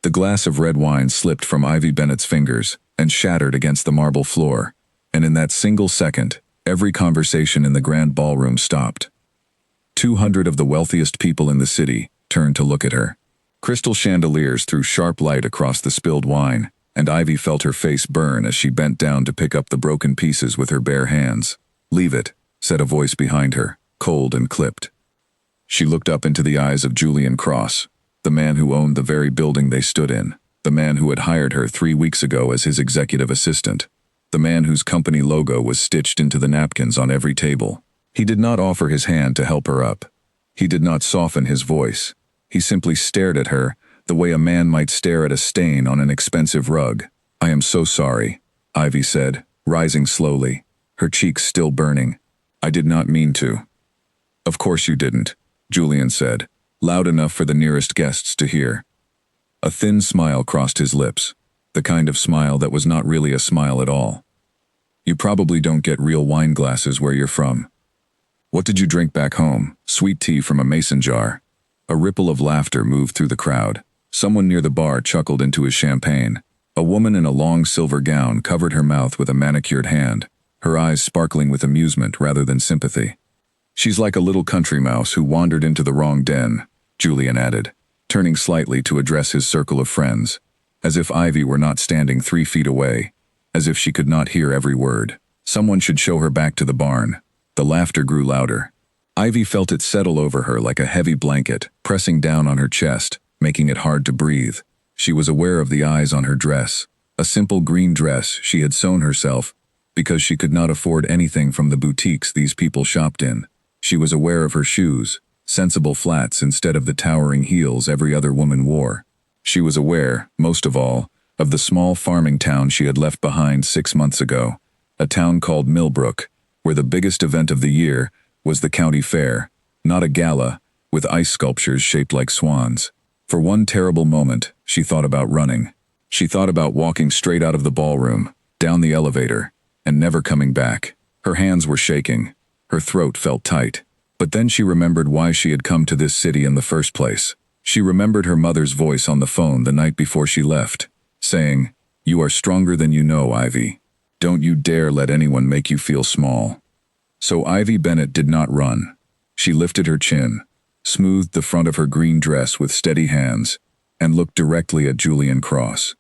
The glass of red wine slipped from Ivy Bennett's fingers and shattered against the marble floor, and in that single second, every conversation in the grand ballroom stopped. 200 of the wealthiest people in the city turned to look at her. Crystal chandeliers threw sharp light across the spilled wine, and Ivy felt her face burn as she bent down to pick up the broken pieces with her bare hands. "Leave it," said a voice behind her, cold and clipped. She looked up into the eyes of Julian Cross, the man who owned the very building they stood in, the man who had hired her 3 weeks ago as his executive assistant, the man whose company logo was stitched into the napkins on every table. He did not offer his hand to help her up. He did not soften his voice. He simply stared at her, the way a man might stare at a stain on an expensive rug. "I am so sorry," Ivy said, rising slowly, her cheeks still burning. "I did not mean to." "Of course you didn't," Julian said, loud enough for the nearest guests to hear. A thin smile crossed his lips, the kind of smile that was not really a smile at all. "You probably don't get real wine glasses where you're from. What did you drink back home? Sweet tea from a mason jar?" A ripple of laughter moved through the crowd. Someone near the bar chuckled into his champagne. A woman in a long silver gown covered her mouth with a manicured hand, her eyes sparkling with amusement rather than sympathy. "She's like a little country mouse who wandered into the wrong den," Julian added, turning slightly to address his circle of friends, as if Ivy were not standing 3 feet away, as if she could not hear every word. Someone should show her back to the barn. The laughter grew louder. Ivy felt it settle over her like a heavy blanket, pressing down on her chest, making it hard to breathe. She was aware of the eyes on her dress, a simple green dress she had sewn herself because she could not afford anything from the boutiques these people shopped in. She was aware of her shoes, sensible flats instead of the towering heels every other woman wore. She was aware, most of all, of the small farming town she had left behind 6 months ago, a town called Millbrook, where the biggest event of the year was the county fair, not a gala, with ice sculptures shaped like swans. For one terrible moment, she thought about running. She thought about walking straight out of the ballroom, down the elevator, and never coming back. Her hands were shaking. Her throat felt tight. But then she remembered why she had come to this city in the first place. She remembered her mother's voice on the phone the night before she left, saying, "You are stronger than you know, Ivy. Don't you dare let anyone make you feel small." So Ivy Bennett did not run. She lifted her chin, smoothed the front of her green dress with steady hands, and looked directly at Julian Cross.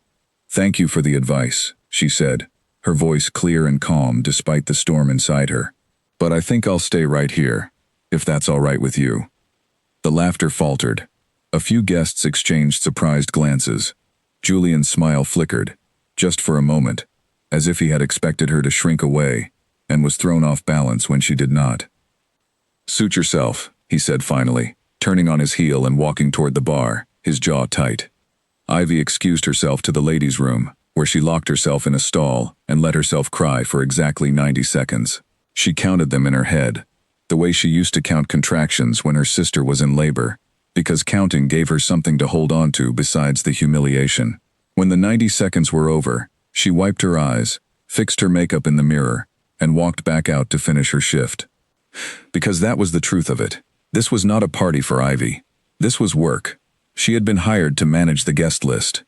"Thank you for the advice," she said, her voice clear and calm despite the storm inside her. "But I think I'll stay right here, if that's all right with you." The laughter faltered. A few guests exchanged surprised glances. Julian's smile flickered, just for a moment, as if he had expected her to shrink away, and was thrown off balance when she did not. "Suit yourself," he said finally, turning on his heel and walking toward the bar, his jaw tight. Ivy excused herself to the ladies' room, where she locked herself in a stall and let herself cry for exactly 90 seconds. She counted them in her head, the way she used to count contractions when her sister was in labor, because counting gave her something to hold on to besides the humiliation. When the 90 seconds were over, she wiped her eyes, fixed her makeup in the mirror, and walked back out to finish her shift. Because that was the truth of it. This was not a party for Ivy. This was work. She had been hired to manage the guest list,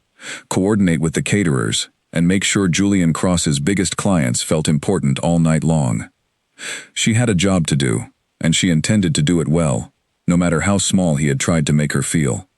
coordinate with the caterers, and make sure Julian Cross's biggest clients felt important all night long. She had a job to do, and she intended to do it well, no matter how small he had tried to make her feel.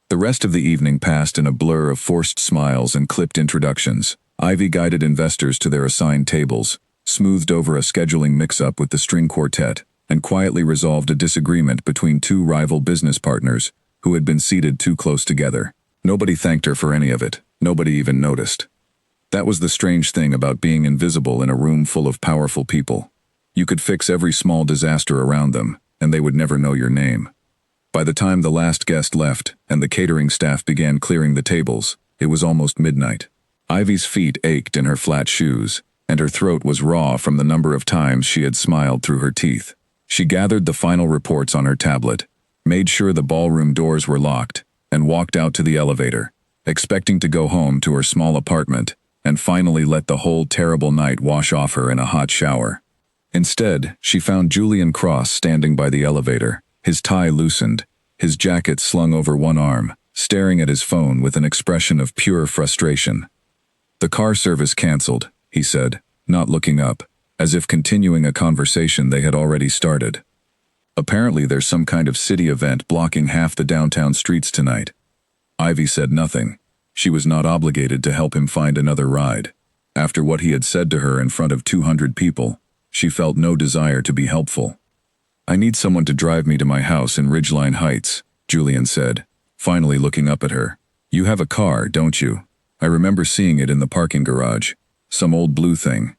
The rest of the evening passed in a blur of forced smiles and clipped introductions. Ivy guided investors to their assigned tables, smoothed over a scheduling mix-up with the string quartet, and quietly resolved a disagreement between 2 rival business partners who had been seated too close together. Nobody thanked her for any of it. Nobody even noticed. That was the strange thing about being invisible in a room full of powerful people. You could fix every small disaster around them, and they would never know your name. By the time the last guest left and the catering staff began clearing the tables, it was almost midnight. Ivy's feet ached in her flat shoes, and her throat was raw from the number of times she had smiled through her teeth. She gathered the final reports on her tablet, made sure the ballroom doors were locked, and walked out to the elevator, expecting to go home to her small apartment and finally let the whole terrible night wash off her in a hot shower. Instead, she found Julian Cross standing by the elevator, his tie loosened, his jacket slung over one arm, staring at his phone with an expression of pure frustration. "The car service canceled," he said, not looking up, as if continuing a conversation they had already started. "Apparently there's some kind of city event blocking half the downtown streets tonight." Ivy said nothing. She was not obligated to help him find another ride. After what he had said to her in front of 200 people, she felt no desire to be helpful. "I need someone to drive me to my house in Ridgeline Heights," Julian said, finally looking up at her. "You have a car, don't you? I remember seeing it in the parking garage. Some old blue thing."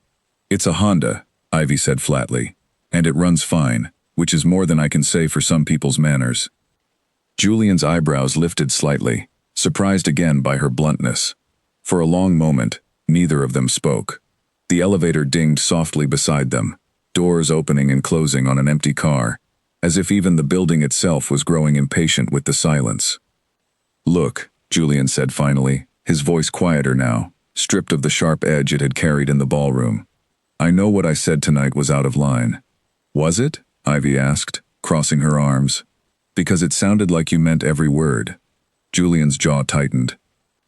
"It's a Honda," Ivy said flatly, "and it runs fine, which is more than I can say for some people's manners." Julian's eyebrows lifted slightly, surprised again by her bluntness. For a long moment, neither of them spoke. The elevator dinged softly beside them, doors opening and closing on an empty car, as if even the building itself was growing impatient with the silence. "Look," Julian said finally, his voice quieter now, stripped of the sharp edge it had carried in the ballroom. "I know what I said tonight was out of line." "Was it?" Ivy asked, crossing her arms. "Because it sounded like you meant every word." Julian's jaw tightened.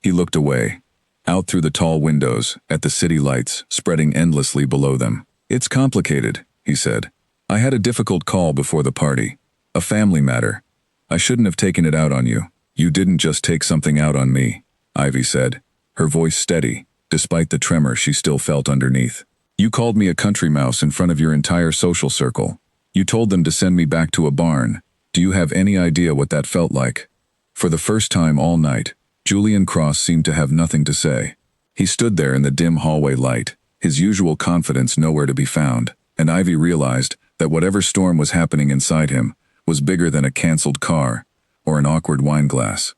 He looked away, out through the tall windows, at the city lights spreading endlessly below them. "It's complicated," he said. "I had a difficult call before the party. A family matter. I shouldn't have taken it out on you." "You didn't just take something out on me," Ivy said, her voice steady, despite the tremor she still felt underneath. "You called me a country mouse in front of your entire social circle. You told them to send me back to a barn. Do you have any idea what that felt like?" For the first time all night, Julian Cross seemed to have nothing to say. He stood there in the dim hallway light, his usual confidence nowhere to be found, and Ivy realized that whatever storm was happening inside him was bigger than a canceled car or an awkward wine glass.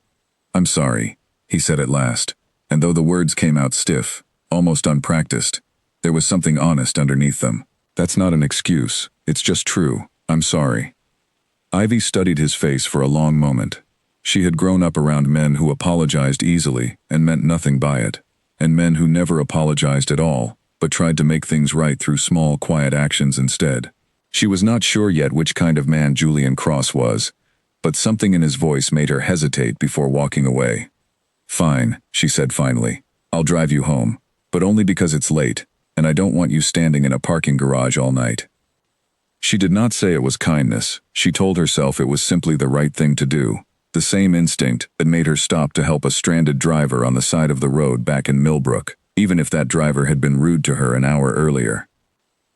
"I'm sorry," he said at last, and though the words came out stiff, almost unpracticed, there was something honest underneath them. "That's not an excuse, it's just true. I'm sorry." Ivy studied his face for a long moment. She had grown up around men who apologized easily and meant nothing by it, and men who never apologized at all, but tried to make things right through small, quiet actions instead. She was not sure yet which kind of man Julian Cross was, but something in his voice made her hesitate before walking away. "Fine," she said finally. "I'll drive you home, but only because it's late, and I don't want you standing in a parking garage all night." She did not say it was kindness. She told herself it was simply the right thing to do, the same instinct that made her stop to help a stranded driver on the side of the road back in Millbrook, even if that driver had been rude to her an hour earlier.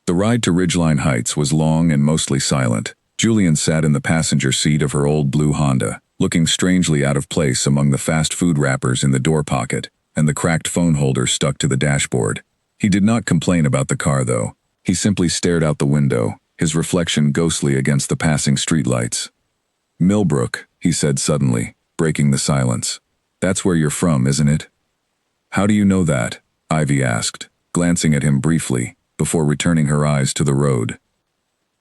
The ride to Ridgeline Heights was long and mostly silent. Julian sat in the passenger seat of her old blue Honda, looking strangely out of place among the fast food wrappers in the door pocket and the cracked phone holder stuck to the dashboard. He did not complain about the car, though. He simply stared out the window, his reflection ghostly against the passing streetlights. "Millbrook," he said suddenly, breaking the silence. "That's where you're from, isn't it?" "How do you know that?" Ivy asked, glancing at him briefly, before returning her eyes to the road.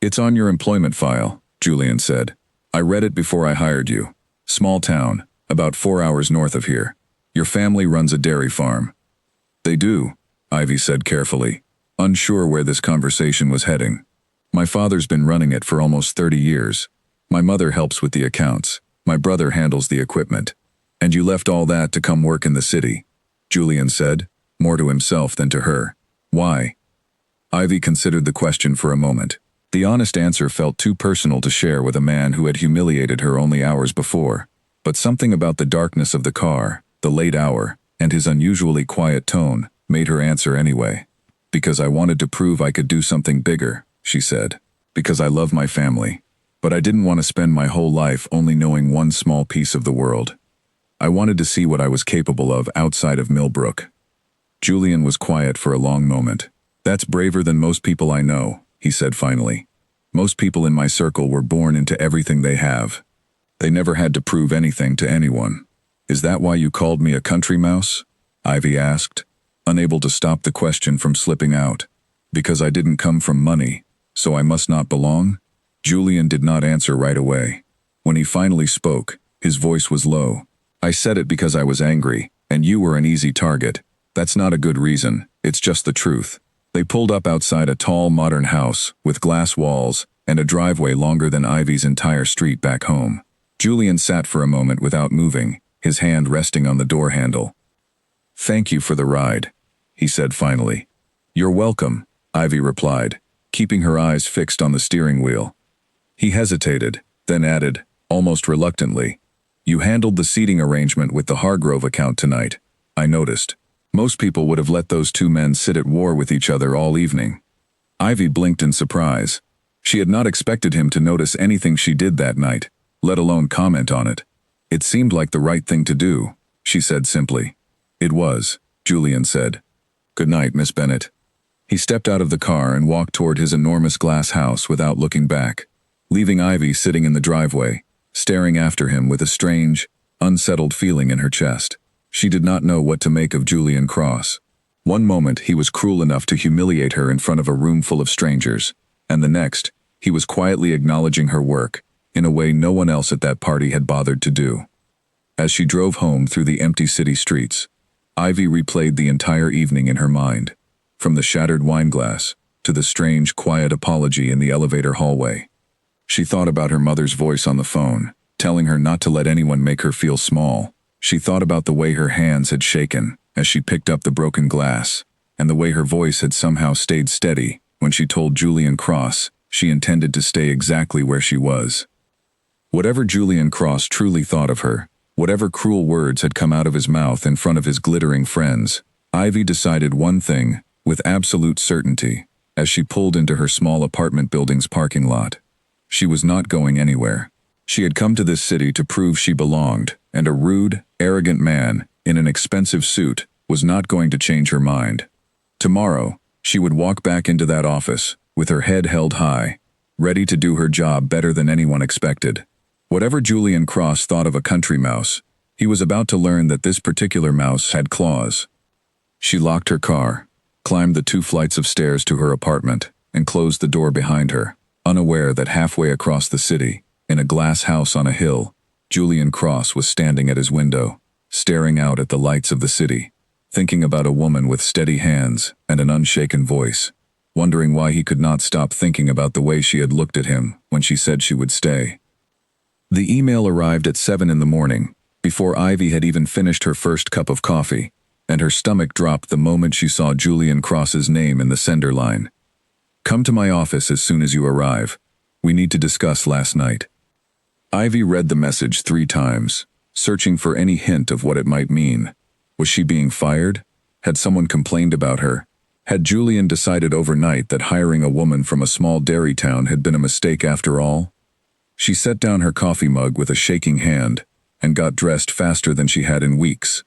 "It's on your employment file," Julian said. "I read it before I hired you. Small town, about 4 hours north of here. Your family runs a dairy farm." "They do," Ivy said carefully, unsure where this conversation was heading. "My father's been running it for almost 30 years. My mother helps with the accounts. My brother handles the equipment. And you left all that to come work in the city," Julian said, more to himself than to her. "Why?" Ivy considered the question for a moment. The honest answer felt too personal to share with a man who had humiliated her only hours before. But something about the darkness of the car, the late hour, and his unusually quiet tone made her answer anyway. "Because I wanted to prove I could do something bigger," she said. "Because I love my family. But I didn't want to spend my whole life only knowing one small piece of the world. I wanted to see what I was capable of outside of Millbrook." Julian was quiet for a long moment. "That's braver than most people I know," he said finally. "Most people in my circle were born into everything they have. They never had to prove anything to anyone." "Is that why you called me a country mouse?" Ivy asked, unable to stop the question from slipping out. "Because I didn't come from money, so I must not belong?" Julian did not answer right away. When he finally spoke, his voice was low. "I said it because I was angry, and you were an easy target. That's not a good reason, it's just the truth." They pulled up outside a tall, modern house with glass walls and a driveway longer than Ivy's entire street back home. Julian sat for a moment without moving, his hand resting on the door handle. "Thank you for the ride," he said finally. "You're welcome," Ivy replied, keeping her eyes fixed on the steering wheel. He hesitated, then added, almost reluctantly, "You handled the seating arrangement with the Hargrove account tonight, I noticed. Most people would have let those two men sit at war with each other all evening." Ivy blinked in surprise. She had not expected him to notice anything she did that night, let alone comment on it. "It seemed like the right thing to do," she said simply. "It was," Julian said. "Good night, Miss Bennett." He stepped out of the car and walked toward his enormous glass house without looking back, leaving Ivy sitting in the driveway, staring after him with a strange, unsettled feeling in her chest. She did not know what to make of Julian Cross. One moment he was cruel enough to humiliate her in front of a room full of strangers, and the next, he was quietly acknowledging her work, in a way no one else at that party had bothered to do. As she drove home through the empty city streets, Ivy replayed the entire evening in her mind, from the shattered wine glass to the strange, quiet apology in the elevator hallway. She thought about her mother's voice on the phone, telling her not to let anyone make her feel small. She thought about the way her hands had shaken as she picked up the broken glass, and the way her voice had somehow stayed steady when she told Julian Cross she intended to stay exactly where she was. Whatever Julian Cross truly thought of her, whatever cruel words had come out of his mouth in front of his glittering friends, Ivy decided one thing with absolute certainty as she pulled into her small apartment building's parking lot. She was not going anywhere. She had come to this city to prove she belonged, and a rude, arrogant man in an expensive suit was not going to change her mind. Tomorrow, she would walk back into that office, with her head held high, ready to do her job better than anyone expected. Whatever Julian Cross thought of a country mouse, he was about to learn that this particular mouse had claws. She locked her car, climbed the 2 flights of stairs to her apartment, and closed the door behind her, unaware that halfway across the city, in a glass house on a hill, Julian Cross was standing at his window, staring out at the lights of the city, thinking about a woman with steady hands and an unshaken voice, wondering why he could not stop thinking about the way she had looked at him when she said she would stay. The email arrived at 7 in the morning, before Ivy had even finished her first cup of coffee, and her stomach dropped the moment she saw Julian Cross's name in the sender line. "Come to my office as soon as you arrive. We need to discuss last night." Ivy read the message 3 times, searching for any hint of what it might mean. Was she being fired? Had someone complained about her? Had Julian decided overnight that hiring a woman from a small dairy town had been a mistake after all? She set down her coffee mug with a shaking hand and got dressed faster than she had in weeks.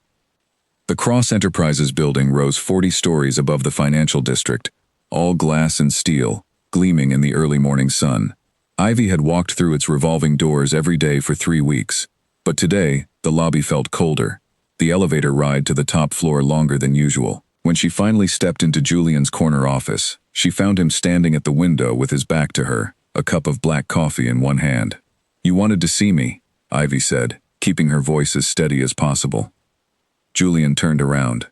The Cross Enterprises building rose 40 stories above the financial district, all glass and steel, gleaming in the early morning sun. Ivy had walked through its revolving doors every day for 3 weeks, but today the lobby felt colder, the elevator ride to the top floor longer than usual. When she finally stepped into Julian's corner office, she found him standing at the window with his back to her, a cup of black coffee in one hand. "You wanted to see me," Ivy said, keeping her voice as steady as possible. Julian turned around.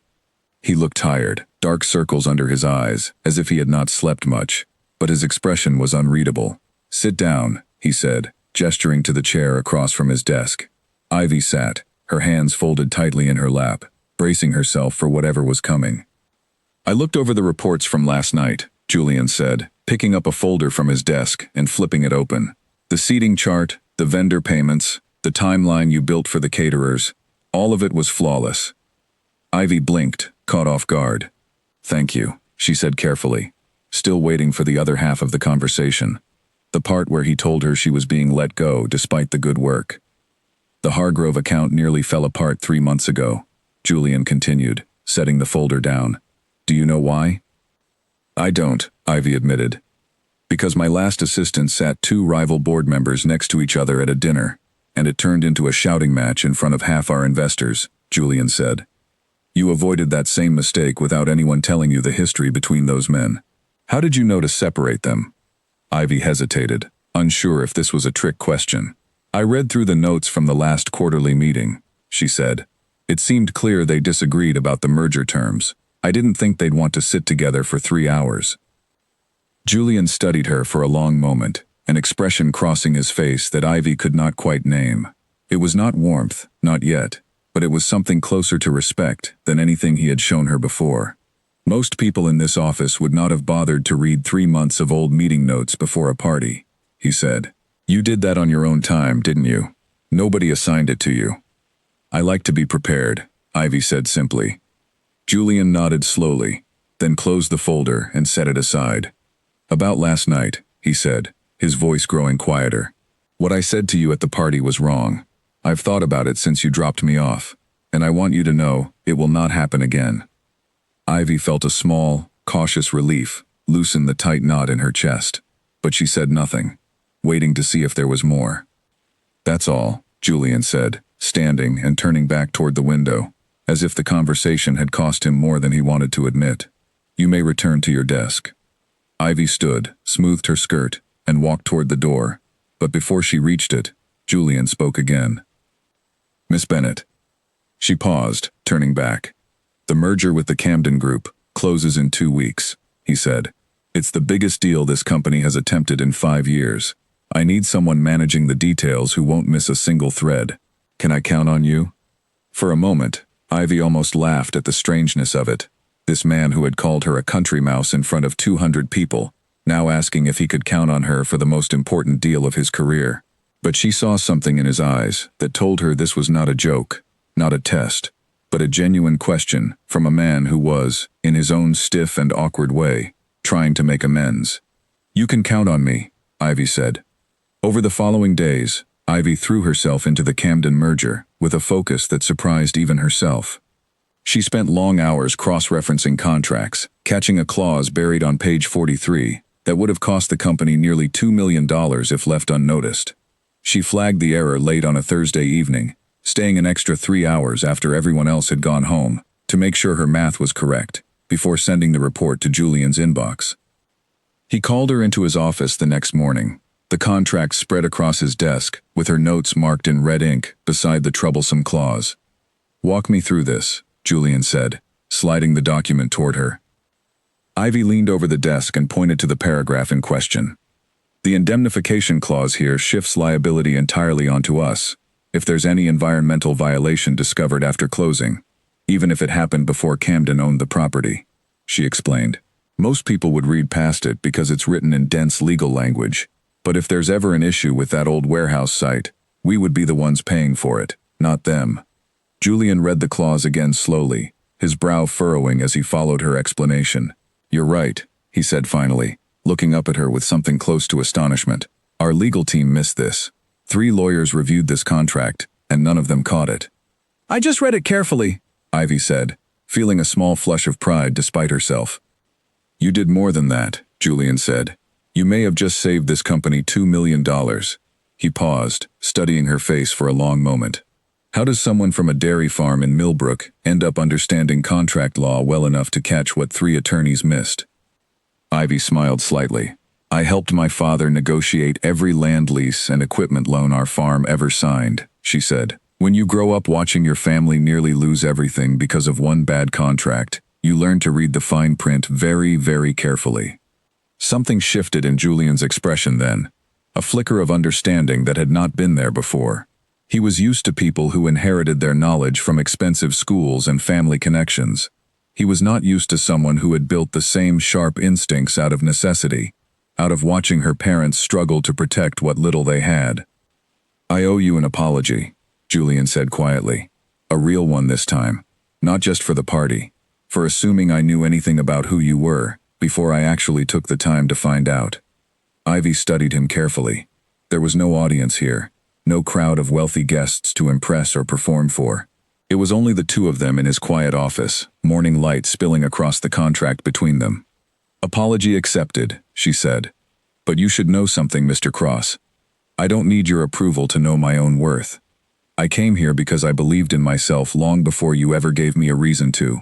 He looked tired, dark circles under his eyes, as if he had not slept much, but his expression was unreadable. "Sit down," he said, gesturing to the chair across from his desk. Ivy sat, her hands folded tightly in her lap, bracing herself for whatever was coming. "I looked over the reports from last night," Julian said, picking up a folder from his desk and flipping it open. "The seating chart, the vendor payments, the timeline you built for the caterers, all of it was flawless." Ivy blinked, caught off guard. "Thank you," she said carefully, still waiting for the other half of the conversation, the part where he told her she was being let go despite the good work. "The Hargrove account nearly fell apart 3 months ago," Julian continued, setting the folder down. "Do you know why?" "I don't," Ivy admitted. "Because my last assistant sat 2 rival board members next to each other at a dinner, and it turned into a shouting match in front of half our investors," Julian said. "You avoided that same mistake without anyone telling you the history between those men. How did you know to separate them?" Ivy hesitated, unsure if this was a trick question. "I read through the notes from the last quarterly meeting," she said. "It seemed clear they disagreed about the merger terms. I didn't think they'd want to sit together for 3 hours." Julian studied her for a long moment, an expression crossing his face that Ivy could not quite name. It was not warmth, not yet. but it was something closer to respect than anything he had shown her before. Most people in this office would not have bothered to read 3 months of old meeting notes before a party, he said. You did that on your own time, didn't you? Nobody assigned it to you. I like to be prepared, Ivy said simply. Julian nodded slowly, then closed the folder and set it aside. About last night, he said, his voice growing quieter. What I said to you at the party was wrong. I've thought about it since you dropped me off, and I want you to know it will not happen again. Ivy felt a small, cautious relief loosen the tight knot in her chest, but she said nothing, waiting to see if there was more. That's all, Julian said, standing and turning back toward the window, as if the conversation had cost him more than he wanted to admit. You may return to your desk. Ivy stood, smoothed her skirt, and walked toward the door, but before she reached it, Julian spoke again. Miss Bennett. She paused, turning back. The merger with the Camden Group closes in 2 weeks, he said. It's the biggest deal this company has attempted in 5 years. I need someone managing the details who won't miss a single thread. Can I count on you? For a moment, Ivy almost laughed at the strangeness of it. This man who had called her a country mouse in front of 200 people, now asking if he could count on her for the most important deal of his career. But she saw something in his eyes that told her this was not a joke, not a test, but a genuine question from a man who was, in his own stiff and awkward way, trying to make amends. You can count on me, Ivy said. Over the following days, Ivy threw herself into the Camden merger with a focus that surprised even herself. She spent long hours cross-referencing contracts, catching a clause buried on page 43 that would have cost the company nearly $2 million if left unnoticed. She flagged the error late on a Thursday evening, staying an extra 3 hours after everyone else had gone home to make sure her math was correct, before sending the report to Julian's inbox. He called her into his office the next morning, the contract spread across his desk, with her notes marked in red ink beside the troublesome clause. Walk me through this, Julian said, sliding the document toward her. Ivy leaned over the desk and pointed to the paragraph in question. The indemnification clause here shifts liability entirely onto us, if there's any environmental violation discovered after closing, even if it happened before Camden owned the property, she explained. Most people would read past it because it's written in dense legal language, but if there's ever an issue with that old warehouse site, we would be the ones paying for it, not them. Julian read the clause again slowly, his brow furrowing as he followed her explanation. You're right, he said finally, looking up at her with something close to astonishment. Our legal team missed this. 3 lawyers reviewed this contract, and none of them caught it. I just read it carefully, Ivy said, feeling a small flush of pride despite herself. You did more than that, Julian said. You may have just saved this company $2 million. He paused, studying her face for a long moment. How does someone from a dairy farm in Millbrook end up understanding contract law well enough to catch what 3 attorneys missed? Ivy smiled slightly. I helped my father negotiate every land lease and equipment loan our farm ever signed, she said. When you grow up watching your family nearly lose everything because of one bad contract, you learn to read the fine print very, very carefully. Something shifted in Julian's expression then, a flicker of understanding that had not been there before. He was used to people who inherited their knowledge from expensive schools and family connections. He was not used to someone who had built the same sharp instincts out of necessity, out of watching her parents struggle to protect what little they had. I owe you an apology, Julian said quietly. A real one this time, not just for the party, for assuming I knew anything about who you were before I actually took the time to find out. Ivy studied him carefully. There was no audience here, no crowd of wealthy guests to impress or perform for. It was only the 2 of them in his quiet office, morning light spilling across the contract between them. Apology accepted, she said. But you should know something, Mr. Cross. I don't need your approval to know my own worth. I came here because I believed in myself long before you ever gave me a reason to.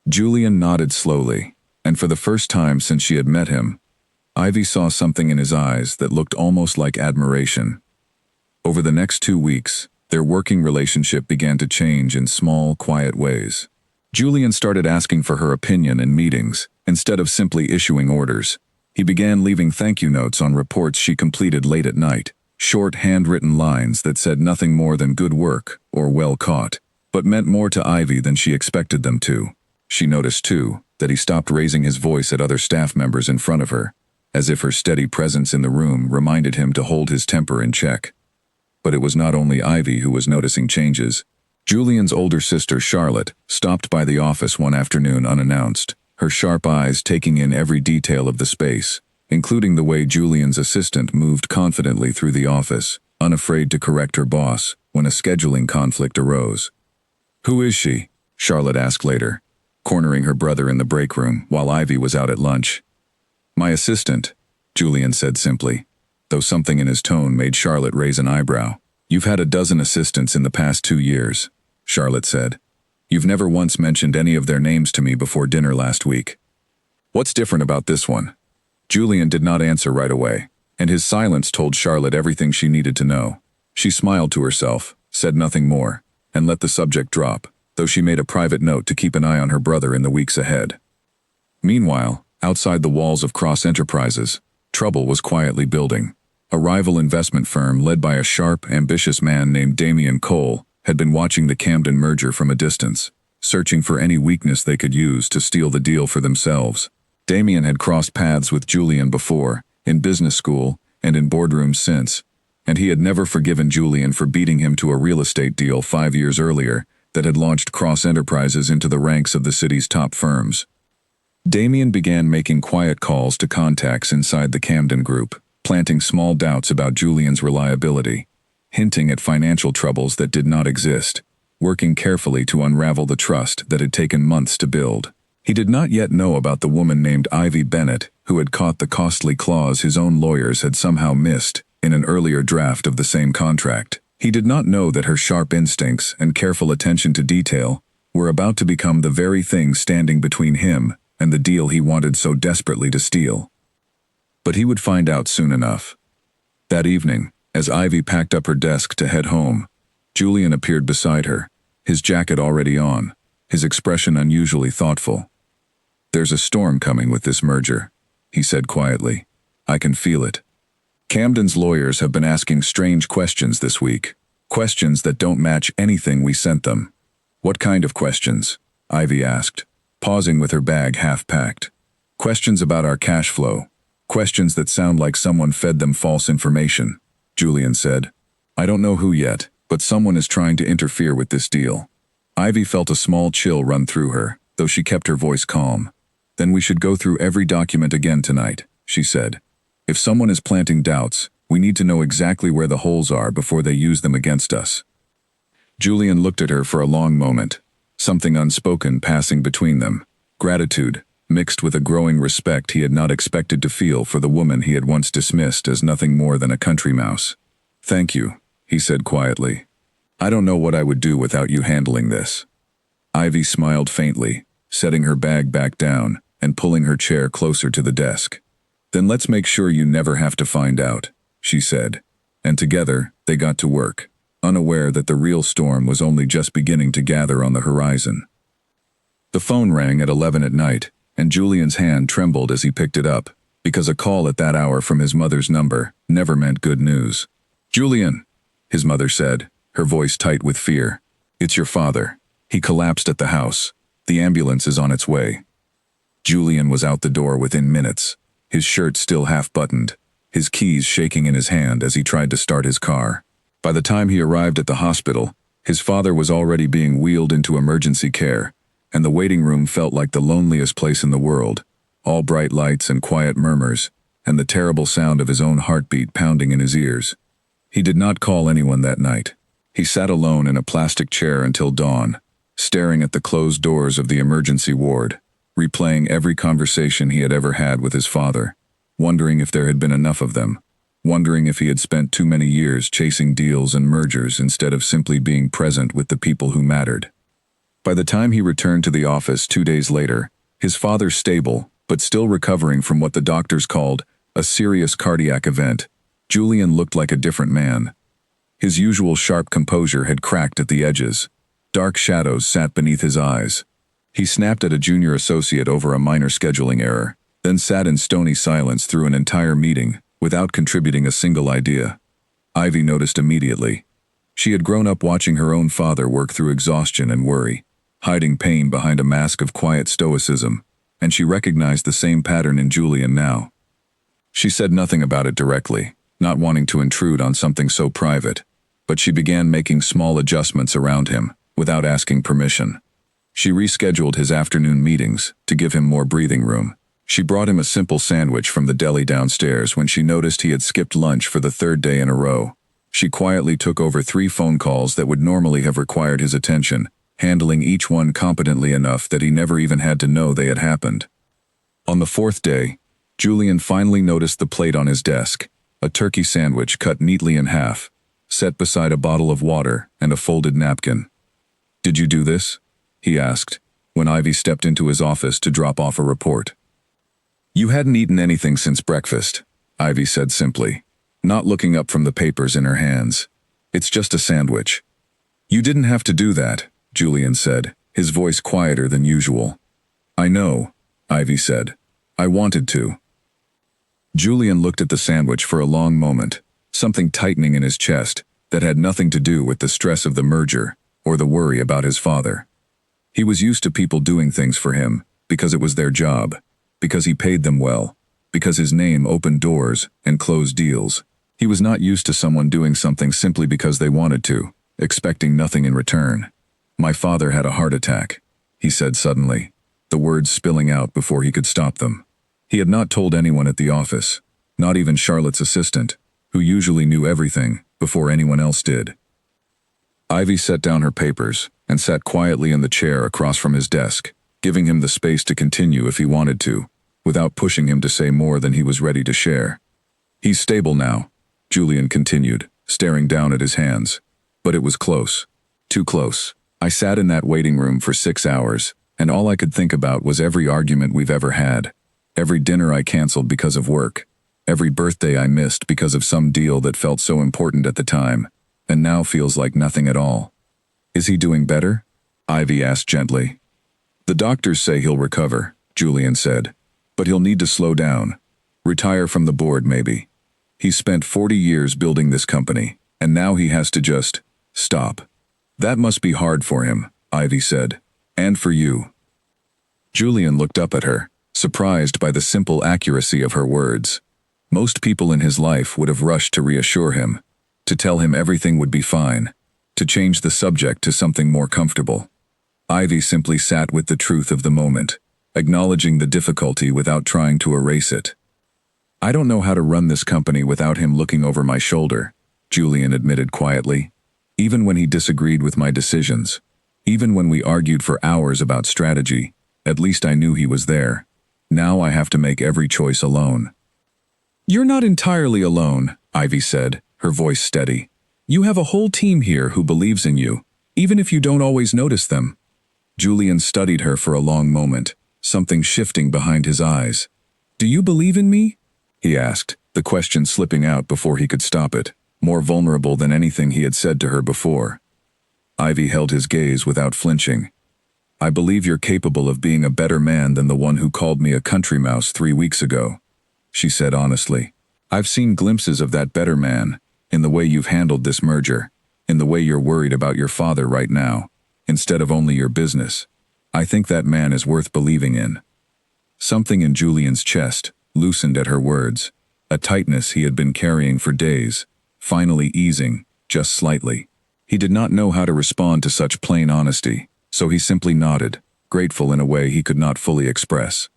Julian nodded slowly, and for the first time since she had met him, Ivy saw something in his eyes that looked almost like admiration. Over the next 2 weeks, their working relationship began to change in small, quiet ways. Julian started asking for her opinion in meetings, instead of simply issuing orders. He began leaving thank you notes on reports she completed late at night, short handwritten lines that said nothing more than good work or well caught. but meant more to Ivy than she expected them to. She noticed, too, that he stopped raising his voice at other staff members in front of her, as if her steady presence in the room reminded him to hold his temper in check. But it was not only Ivy who was noticing changes. Julian's older sister, Charlotte, stopped by the office one afternoon unannounced, her sharp eyes taking in every detail of the space, including the way Julian's assistant moved confidently through the office, unafraid to correct her boss when a scheduling conflict arose. "Who is she?" Charlotte asked later, cornering her brother in the break room while Ivy was out at lunch. "My assistant," Julian said simply, though something in his tone made Charlotte raise an eyebrow. "You've had a dozen assistants in the past 2 years," Charlotte said. "You've never once mentioned any of their names to me before dinner last week. What's different about this one?" Julian did not answer right away, and his silence told Charlotte everything she needed to know. She smiled to herself, said nothing more, and let the subject drop, though she made a private note to keep an eye on her brother in the weeks ahead. Meanwhile, outside the walls of Cross Enterprises, trouble was quietly building. A rival investment firm led by a sharp, ambitious man named Damian Cole had been watching the Camden merger from a distance, searching for any weakness they could use to steal the deal for themselves. Damian had crossed paths with Julian before, in business school and in boardrooms since, and he had never forgiven Julian for beating him to a real estate deal 5 years earlier that had launched Cross Enterprises into the ranks of the city's top firms. Damian began making quiet calls to contacts inside the Camden Group, planting small doubts about Julian's reliability, hinting at financial troubles that did not exist, working carefully to unravel the trust that had taken months to build. He did not yet know about the woman named Ivy Bennett who had caught the costly clause his own lawyers had somehow missed in an earlier draft of the same contract. He did not know that her sharp instincts and careful attention to detail were about to become the very thing standing between him and the deal he wanted so desperately to steal. But he would find out soon enough. That evening, as Ivy packed up her desk to head home, Julian appeared beside her, his jacket already on, his expression unusually thoughtful. "There's a storm coming with this merger," he said quietly. "I can feel it. Camden's lawyers have been asking strange questions this week, questions that don't match anything we sent them." "What kind of questions?" Ivy asked, pausing with her bag half-packed. "Questions about our cash flow. Questions that sound like someone fed them false information," Julian said. "I don't know who yet, but someone is trying to interfere with this deal." Ivy felt a small chill run through her, though she kept her voice calm. "Then we should go through every document again tonight," she said. "If someone is planting doubts, we need to know exactly where the holes are before they use them against us." Julian looked at her for a long moment, something unspoken passing between them, gratitude, mixed with a growing respect he had not expected to feel for the woman he had once dismissed as nothing more than a country mouse. "Thank you," he said quietly. "I don't know what I would do without you handling this." Ivy smiled faintly, setting her bag back down and pulling her chair closer to the desk. "Then let's make sure you never have to find out," she said, and together they got to work, unaware that the real storm was only just beginning to gather on the horizon. The phone rang at 11 at night, and Julian's hand trembled as he picked it up, because a call at that hour from his mother's number never meant good news. "Julian," his mother said, her voice tight with fear. "It's your father. He collapsed at the house. The ambulance is on its way." Julian was out the door within minutes, his shirt still half-buttoned, his keys shaking in his hand as he tried to start his car. By the time he arrived at the hospital, his father was already being wheeled into emergency care, and the waiting room felt like the loneliest place in the world, all bright lights and quiet murmurs, and the terrible sound of his own heartbeat pounding in his ears. He did not call anyone that night. He sat alone in a plastic chair until dawn, staring at the closed doors of the emergency ward, replaying every conversation he had ever had with his father, wondering if there had been enough of them, wondering if he had spent too many years chasing deals and mergers instead of simply being present with the people who mattered. By the time he returned to the office 2 days later, his father stable, but still recovering from what the doctors called a serious cardiac event, Julian looked like a different man. His usual sharp composure had cracked at the edges. Dark shadows sat beneath his eyes. He snapped at a junior associate over a minor scheduling error, then sat in stony silence through an entire meeting, without contributing a single idea. Ivy noticed immediately. She had grown up watching her own father work through exhaustion and worry, hiding pain behind a mask of quiet stoicism, and she recognized the same pattern in Julian now. She said nothing about it directly, not wanting to intrude on something so private, but she began making small adjustments around him, without asking permission. She rescheduled his afternoon meetings to give him more breathing room. She brought him a simple sandwich from the deli downstairs when she noticed he had skipped lunch for the third day in a row. She quietly took over 3 phone calls that would normally have required his attention, handling each one competently enough that he never even had to know they had happened. On the 4th day, Julian finally noticed the plate on his desk, a turkey sandwich cut neatly in half, set beside a bottle of water and a folded napkin. "Did you do this?" he asked, when Ivy stepped into his office to drop off a report. "You hadn't eaten anything since breakfast," Ivy said simply, not looking up from the papers in her hands. "It's just a sandwich." "You didn't have to do that," Julian said, his voice quieter than usual. "I know," Ivy said. "I wanted to." Julian looked at the sandwich for a long moment, something tightening in his chest that had nothing to do with the stress of the merger or the worry about his father. He was used to people doing things for him because it was their job, because he paid them well, because his name opened doors and closed deals. He was not used to someone doing something simply because they wanted to, expecting nothing in return. "My father had a heart attack," he said suddenly, the words spilling out before he could stop them. He had not told anyone at the office, not even Charlotte's assistant, who usually knew everything before anyone else did. Ivy set down her papers and sat quietly in the chair across from his desk, giving him the space to continue if he wanted to, without pushing him to say more than he was ready to share. "He's stable now," Julian continued, staring down at his hands. "But it was close. Too close. I sat in that waiting room for 6 hours, and all I could think about was every argument we've ever had, every dinner I canceled because of work, every birthday I missed because of some deal that felt so important at the time, and now feels like nothing at all." "Is he doing better?" Ivy asked gently. "The doctors say he'll recover," Julian said, "but he'll need to slow down. Retire from the board, maybe. He's spent 40 years building this company, and now he has to just stop." "That must be hard for him," Ivy said. "And for you." Julian looked up at her, surprised by the simple accuracy of her words. Most people in his life would have rushed to reassure him, to tell him everything would be fine, to change the subject to something more comfortable. Ivy simply sat with the truth of the moment, acknowledging the difficulty without trying to erase it. "I don't know how to run this company without him looking over my shoulder," Julian admitted quietly. "Even when he disagreed with my decisions, even when we argued for hours about strategy, at least I knew he was there. Now I have to make every choice alone." "You're not entirely alone," Ivy said, her voice steady. "You have a whole team here who believes in you, even if you don't always notice them." Julian studied her for a long moment, something shifting behind his eyes. "Do you believe in me?" he asked, the question slipping out before he could stop it, more vulnerable than anything he had said to her before. Ivy held his gaze without flinching. "I believe you're capable of being a better man than the one who called me a country mouse 3 weeks ago," she said honestly. "I've seen glimpses of that better man, in the way you've handled this merger, in the way you're worried about your father right now, instead of only your business. I think that man is worth believing in." Something in Julian's chest loosened at her words, a tightness he had been carrying for days, finally easing, just slightly. He did not know how to respond to such plain honesty, so he simply nodded, grateful in a way he could not fully express.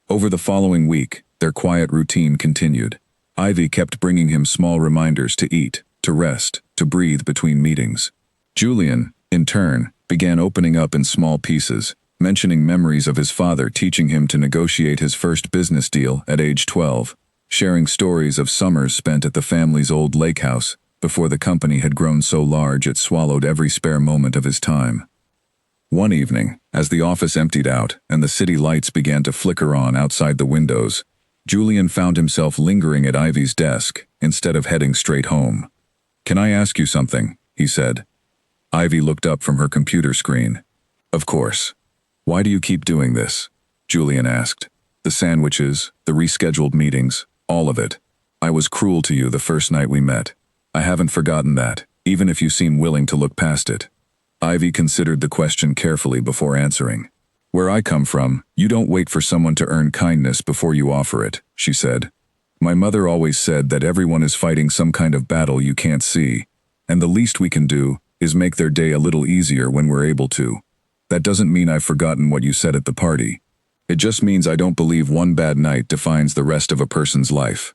Over the following week, their quiet routine continued. Ivy kept bringing him small reminders to eat, to rest, to breathe between meetings. Julian, in turn, began opening up in small pieces, mentioning memories of his father teaching him to negotiate his first business deal at age 12, sharing stories of summers spent at the family's old lake house before the company had grown so large it swallowed every spare moment of his time. One evening, as the office emptied out and the city lights began to flicker on outside the windows, Julian found himself lingering at Ivy's desk instead of heading straight home. "Can I ask you something?" he said. Ivy looked up from her computer screen. "Of course." "Why do you keep doing this?" Julian asked. "The sandwiches, the rescheduled meetings, all of it. I was cruel to you the first night we met. I haven't forgotten that, even if you seem willing to look past it. Ivy considered the question carefully before answering. Where I come from, you don't wait for someone to earn kindness before you offer it, she said. My mother always said that everyone is fighting some kind of battle you can't see, and the least we can do is make their day a little easier when we're able to. That doesn't mean I've forgotten what you said at the party. It just means I don't believe one bad night defines the rest of a person's life.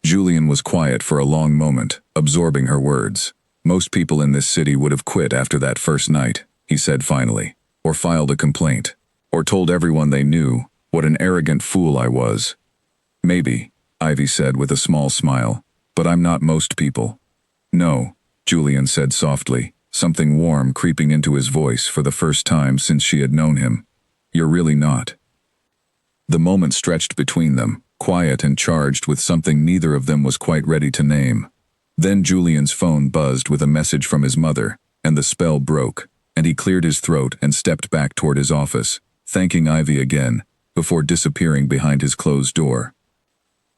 Julian was quiet for a long moment, absorbing her words. Most people in this city would have quit after that first night, he said finally, or filed a complaint, or told everyone they knew what an arrogant fool I was. Maybe, Ivy said with a small smile, but I'm not most people. No, Julian said softly, something warm creeping into his voice for the first time since she had known him. You're really not. The moment stretched between them, quiet and charged with something neither of them was quite ready to name. Then Julian's phone buzzed with a message from his mother, and the spell broke, and he cleared his throat and stepped back toward his office, thanking Ivy again, before disappearing behind his closed door.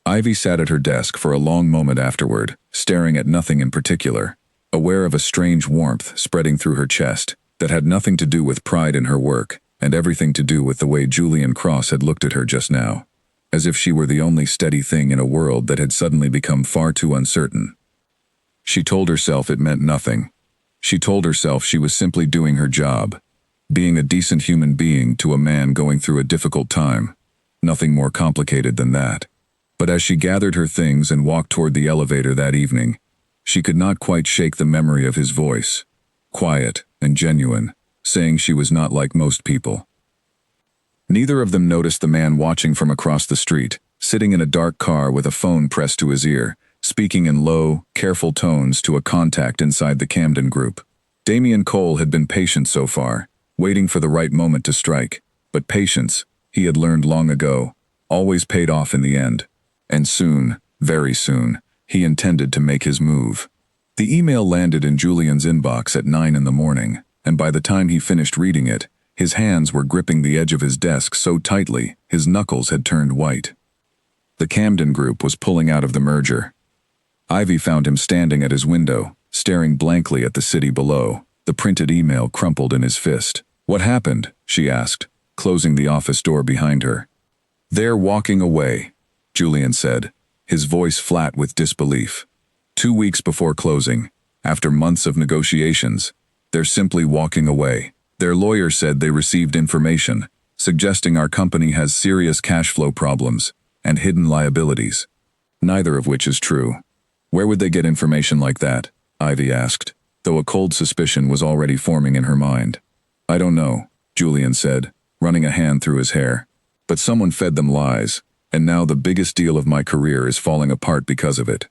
Ivy sat at her desk for a long moment afterward, staring at nothing in particular, aware of a strange warmth spreading through her chest that had nothing to do with pride in her work and everything to do with the way Julian Cross had looked at her just now, as if she were the only steady thing in a world that had suddenly become far too uncertain. She told herself it meant nothing. She told herself she was simply doing her job, being a decent human being to a man going through a difficult time. Nothing more complicated than that. But as she gathered her things and walked toward the elevator that evening, she could not quite shake the memory of his voice, quiet and genuine, saying she was not like most people. Neither of them noticed the man watching from across the street, sitting in a dark car with a phone pressed to his ear, speaking in low, careful tones to a contact inside the Camden Group. Damian Cole had been patient so far, waiting for the right moment to strike, but patience, he had learned long ago, always paid off in the end. And soon, very soon, he intended to make his move. The email landed in Julian's inbox at 9 in the morning, and by the time he finished reading it, his hands were gripping the edge of his desk so tightly his knuckles had turned white. The Camden Group was pulling out of the merger. Ivy found him standing at his window, staring blankly at the city below, the printed email crumpled in his fist. What happened? She asked, closing the office door behind her. They're walking away, Julian said, his voice flat with disbelief. 2 weeks before closing, after months of negotiations, they're simply walking away. Their lawyer said they received information, suggesting our company has serious cash flow problems and hidden liabilities. Neither of which is true. Where would they get information like that? Ivy asked, though a cold suspicion was already forming in her mind. I don't know, Julian said, running a hand through his hair. But someone fed them lies, and now the biggest deal of my career is falling apart because of it.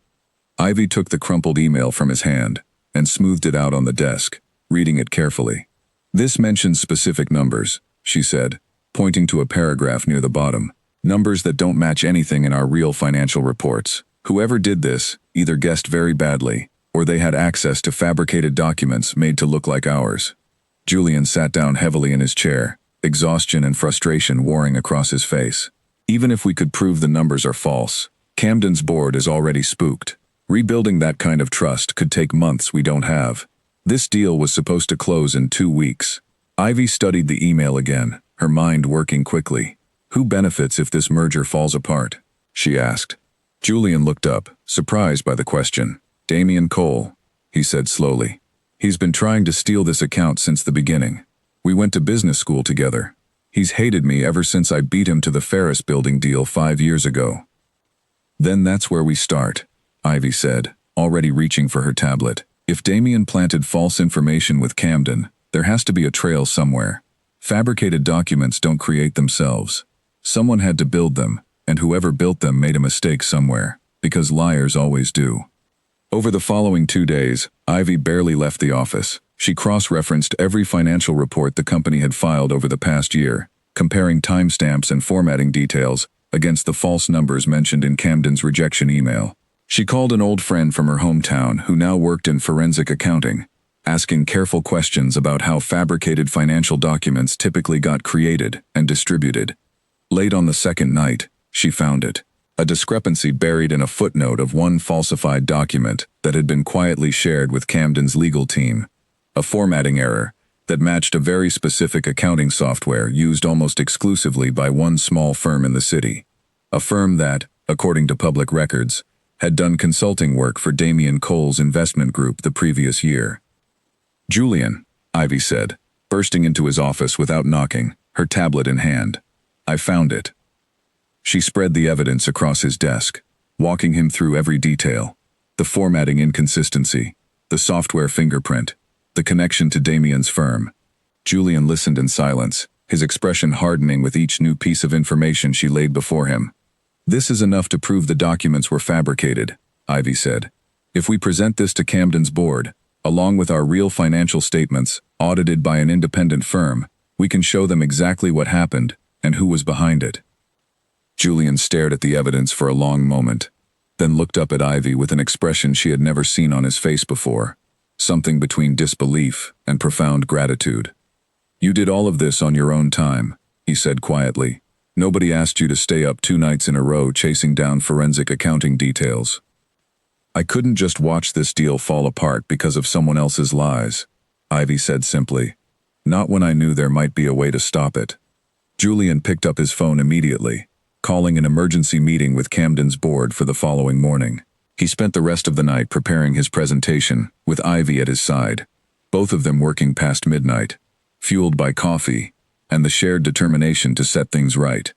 Ivy took the crumpled email from his hand and smoothed it out on the desk, reading it carefully. This mentions specific numbers, she said, pointing to a paragraph near the bottom. Numbers that don't match anything in our real financial reports. Whoever did this either guessed very badly, or they had access to fabricated documents made to look like ours. Julian sat down heavily in his chair, exhaustion and frustration warring across his face. Even if we could prove the numbers are false, Camden's board is already spooked. Rebuilding that kind of trust could take months we don't have. This deal was supposed to close in 2 weeks. Ivy studied the email again, her mind working quickly. Who benefits if this merger falls apart? She asked. Julian looked up, surprised by the question. Damian Cole, he said slowly. He's been trying to steal this account since the beginning. We went to business school together. He's hated me ever since I beat him to the Ferris Building deal 5 years ago. Then that's where we start, Ivy said, already reaching for her tablet. If Damian planted false information with Camden, there has to be a trail somewhere. Fabricated documents don't create themselves. Someone had to build them, and whoever built them made a mistake somewhere, because liars always do. Over the following 2 days, Ivy barely left the office. She cross-referenced every financial report the company had filed over the past year, comparing timestamps and formatting details against the false numbers mentioned in Camden's rejection email. She called an old friend from her hometown who now worked in forensic accounting, asking careful questions about how fabricated financial documents typically got created and distributed. Late on the second night, she found it. a discrepancy buried in a footnote of one falsified document that had been quietly shared with Camden's legal team, a formatting error that matched a very specific accounting software used almost exclusively by one small firm in the city, a firm that, according to public records, had done consulting work for Damian Cole's investment group the previous year. "Julian," Ivy said, bursting into his office without knocking, her tablet in hand. "I found it." She spread the evidence across his desk, walking him through every detail: the formatting inconsistency, the software fingerprint, the connection to Damian's firm. Julian listened in silence, his expression hardening with each new piece of information she laid before him. "This is enough to prove the documents were fabricated," Ivy said. "If we present this to Camden's board, along with our real financial statements, audited by an independent firm, we can show them exactly what happened and who was behind it." Julian stared at the evidence for a long moment, then looked up at Ivy with an expression she had never seen on his face before, something between disbelief and profound gratitude. "You did all of this on your own time," he said quietly. "Nobody asked you to stay up 2 nights in a row chasing down forensic accounting details." "I couldn't just watch this deal fall apart because of someone else's lies," Ivy said simply. "Not when I knew there might be a way to stop it." Julian picked up his phone immediately, calling an emergency meeting with Camden's board for the following morning. He spent the rest of the night preparing his presentation, with Ivy at his side, both of them working past midnight, fueled by coffee and the shared determination to set things right.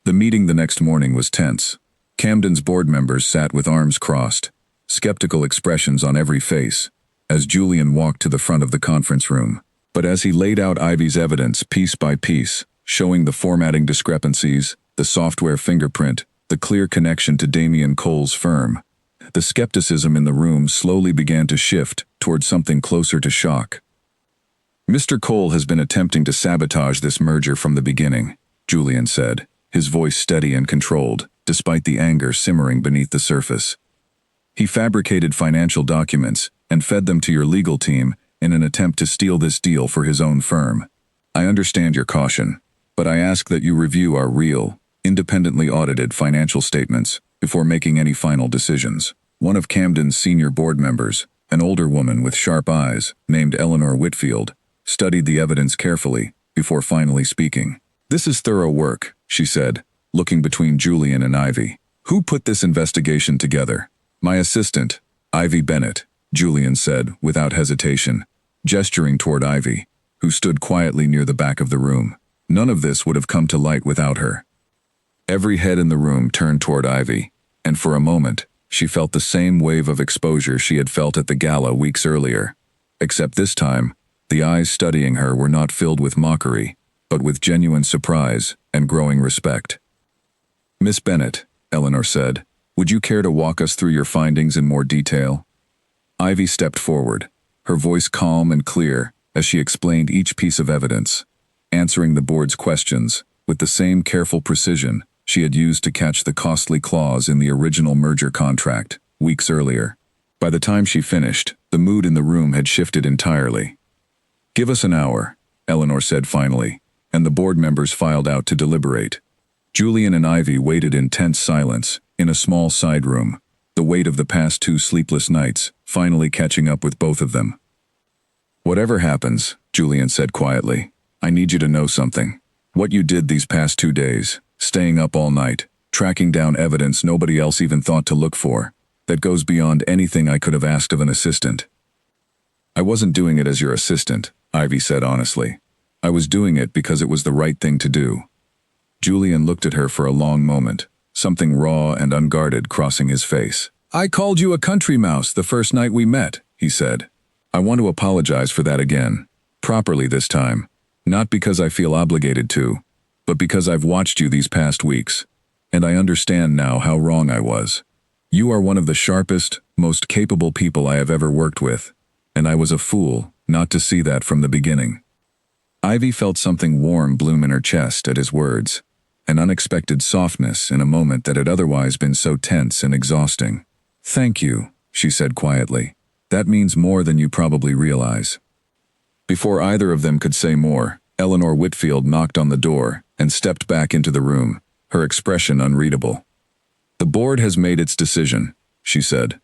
The meeting the next morning was tense. Camden's board members sat with arms crossed, skeptical expressions on every face, as Julian walked to the front of the conference room. But as he laid out Ivy's evidence piece by piece, showing the formatting discrepancies, the software fingerprint, the clear connection to Damian Cole's firm, the skepticism in the room slowly began to shift toward something closer to shock. "Mr. Cole has been attempting to sabotage this merger from the beginning," Julian said, his voice steady and controlled, despite the anger simmering beneath the surface. "He fabricated financial documents and fed them to your legal team in an attempt to steal this deal for his own firm. I understand your caution, but I ask that you review our real, independently audited financial statements before making any final decisions." One of Camden's senior board members, an older woman with sharp eyes, named Eleanor Whitfield, studied the evidence carefully before finally speaking. "This is thorough work," she said, looking between Julian and Ivy. "Who put this investigation together?" "My assistant, Ivy Bennett," Julian said without hesitation, gesturing toward Ivy, who stood quietly near the back of the room. None of this would have come to light without her. Every head in the room turned toward Ivy, and for a moment, she felt the same wave of exposure she had felt at the gala weeks earlier. Except this time, the eyes studying her were not filled with mockery, but with genuine surprise and growing respect. "Miss Bennett," Eleanor said, "would you care to walk us through your findings in more detail?" Ivy stepped forward, her voice calm and clear as she explained each piece of evidence, answering the board's questions with the same careful precision she had used to catch the costly clause in the original merger contract weeks earlier. By the time she finished, the mood in the room had shifted entirely. "Give us an hour," Eleanor said finally, and the board members filed out to deliberate. Julian and Ivy waited in tense silence in a small side room, the weight of the past 2 sleepless nights finally catching up with both of them. "Whatever happens," Julian said quietly, "I need you to know something. What you did these past 2 days, staying up all night, tracking down evidence nobody else even thought to look for, that goes beyond anything I could have asked of an assistant." "I wasn't doing it as your assistant," Ivy said honestly. "I was doing it because it was the right thing to do." Julian looked at her for a long moment, something raw and unguarded crossing his face. "I called you a country mouse the first night we met," he said. "I want to apologize for that again, properly this time, not because I feel obligated to, but because I've watched you these past weeks, and I understand now how wrong I was. You are one of the sharpest, most capable people I have ever worked with, and I was a fool not to see that from the beginning." Ivy felt something warm bloom in her chest at his words, an unexpected softness in a moment that had otherwise been so tense and exhausting. "Thank you," she said quietly. "That means more than you probably realize." Before either of them could say more, Eleanor Whitfield knocked on the door and stepped back into the room, her expression unreadable. The board has made its decision, she said.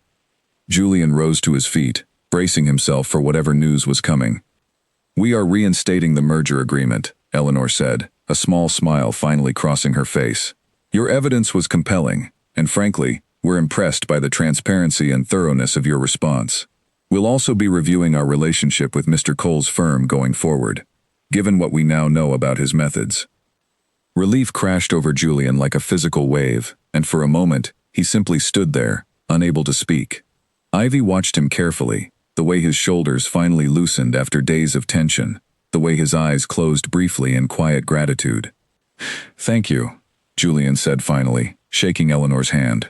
Julian rose to his feet, bracing himself for whatever news was coming. We are reinstating the merger agreement, Eleanor said, a small smile finally crossing her face. Your evidence was compelling, and frankly, we're impressed by the transparency and thoroughness of your response. We'll also be reviewing our relationship with Mr. Cole's firm going forward, given what we now know about his methods. Relief crashed over Julian like a physical wave, and for a moment, he simply stood there, unable to speak. Ivy watched him carefully, the way his shoulders finally loosened after days of tension, the way his eyes closed briefly in quiet gratitude. Thank you, Julian said finally, shaking Eleanor's hand.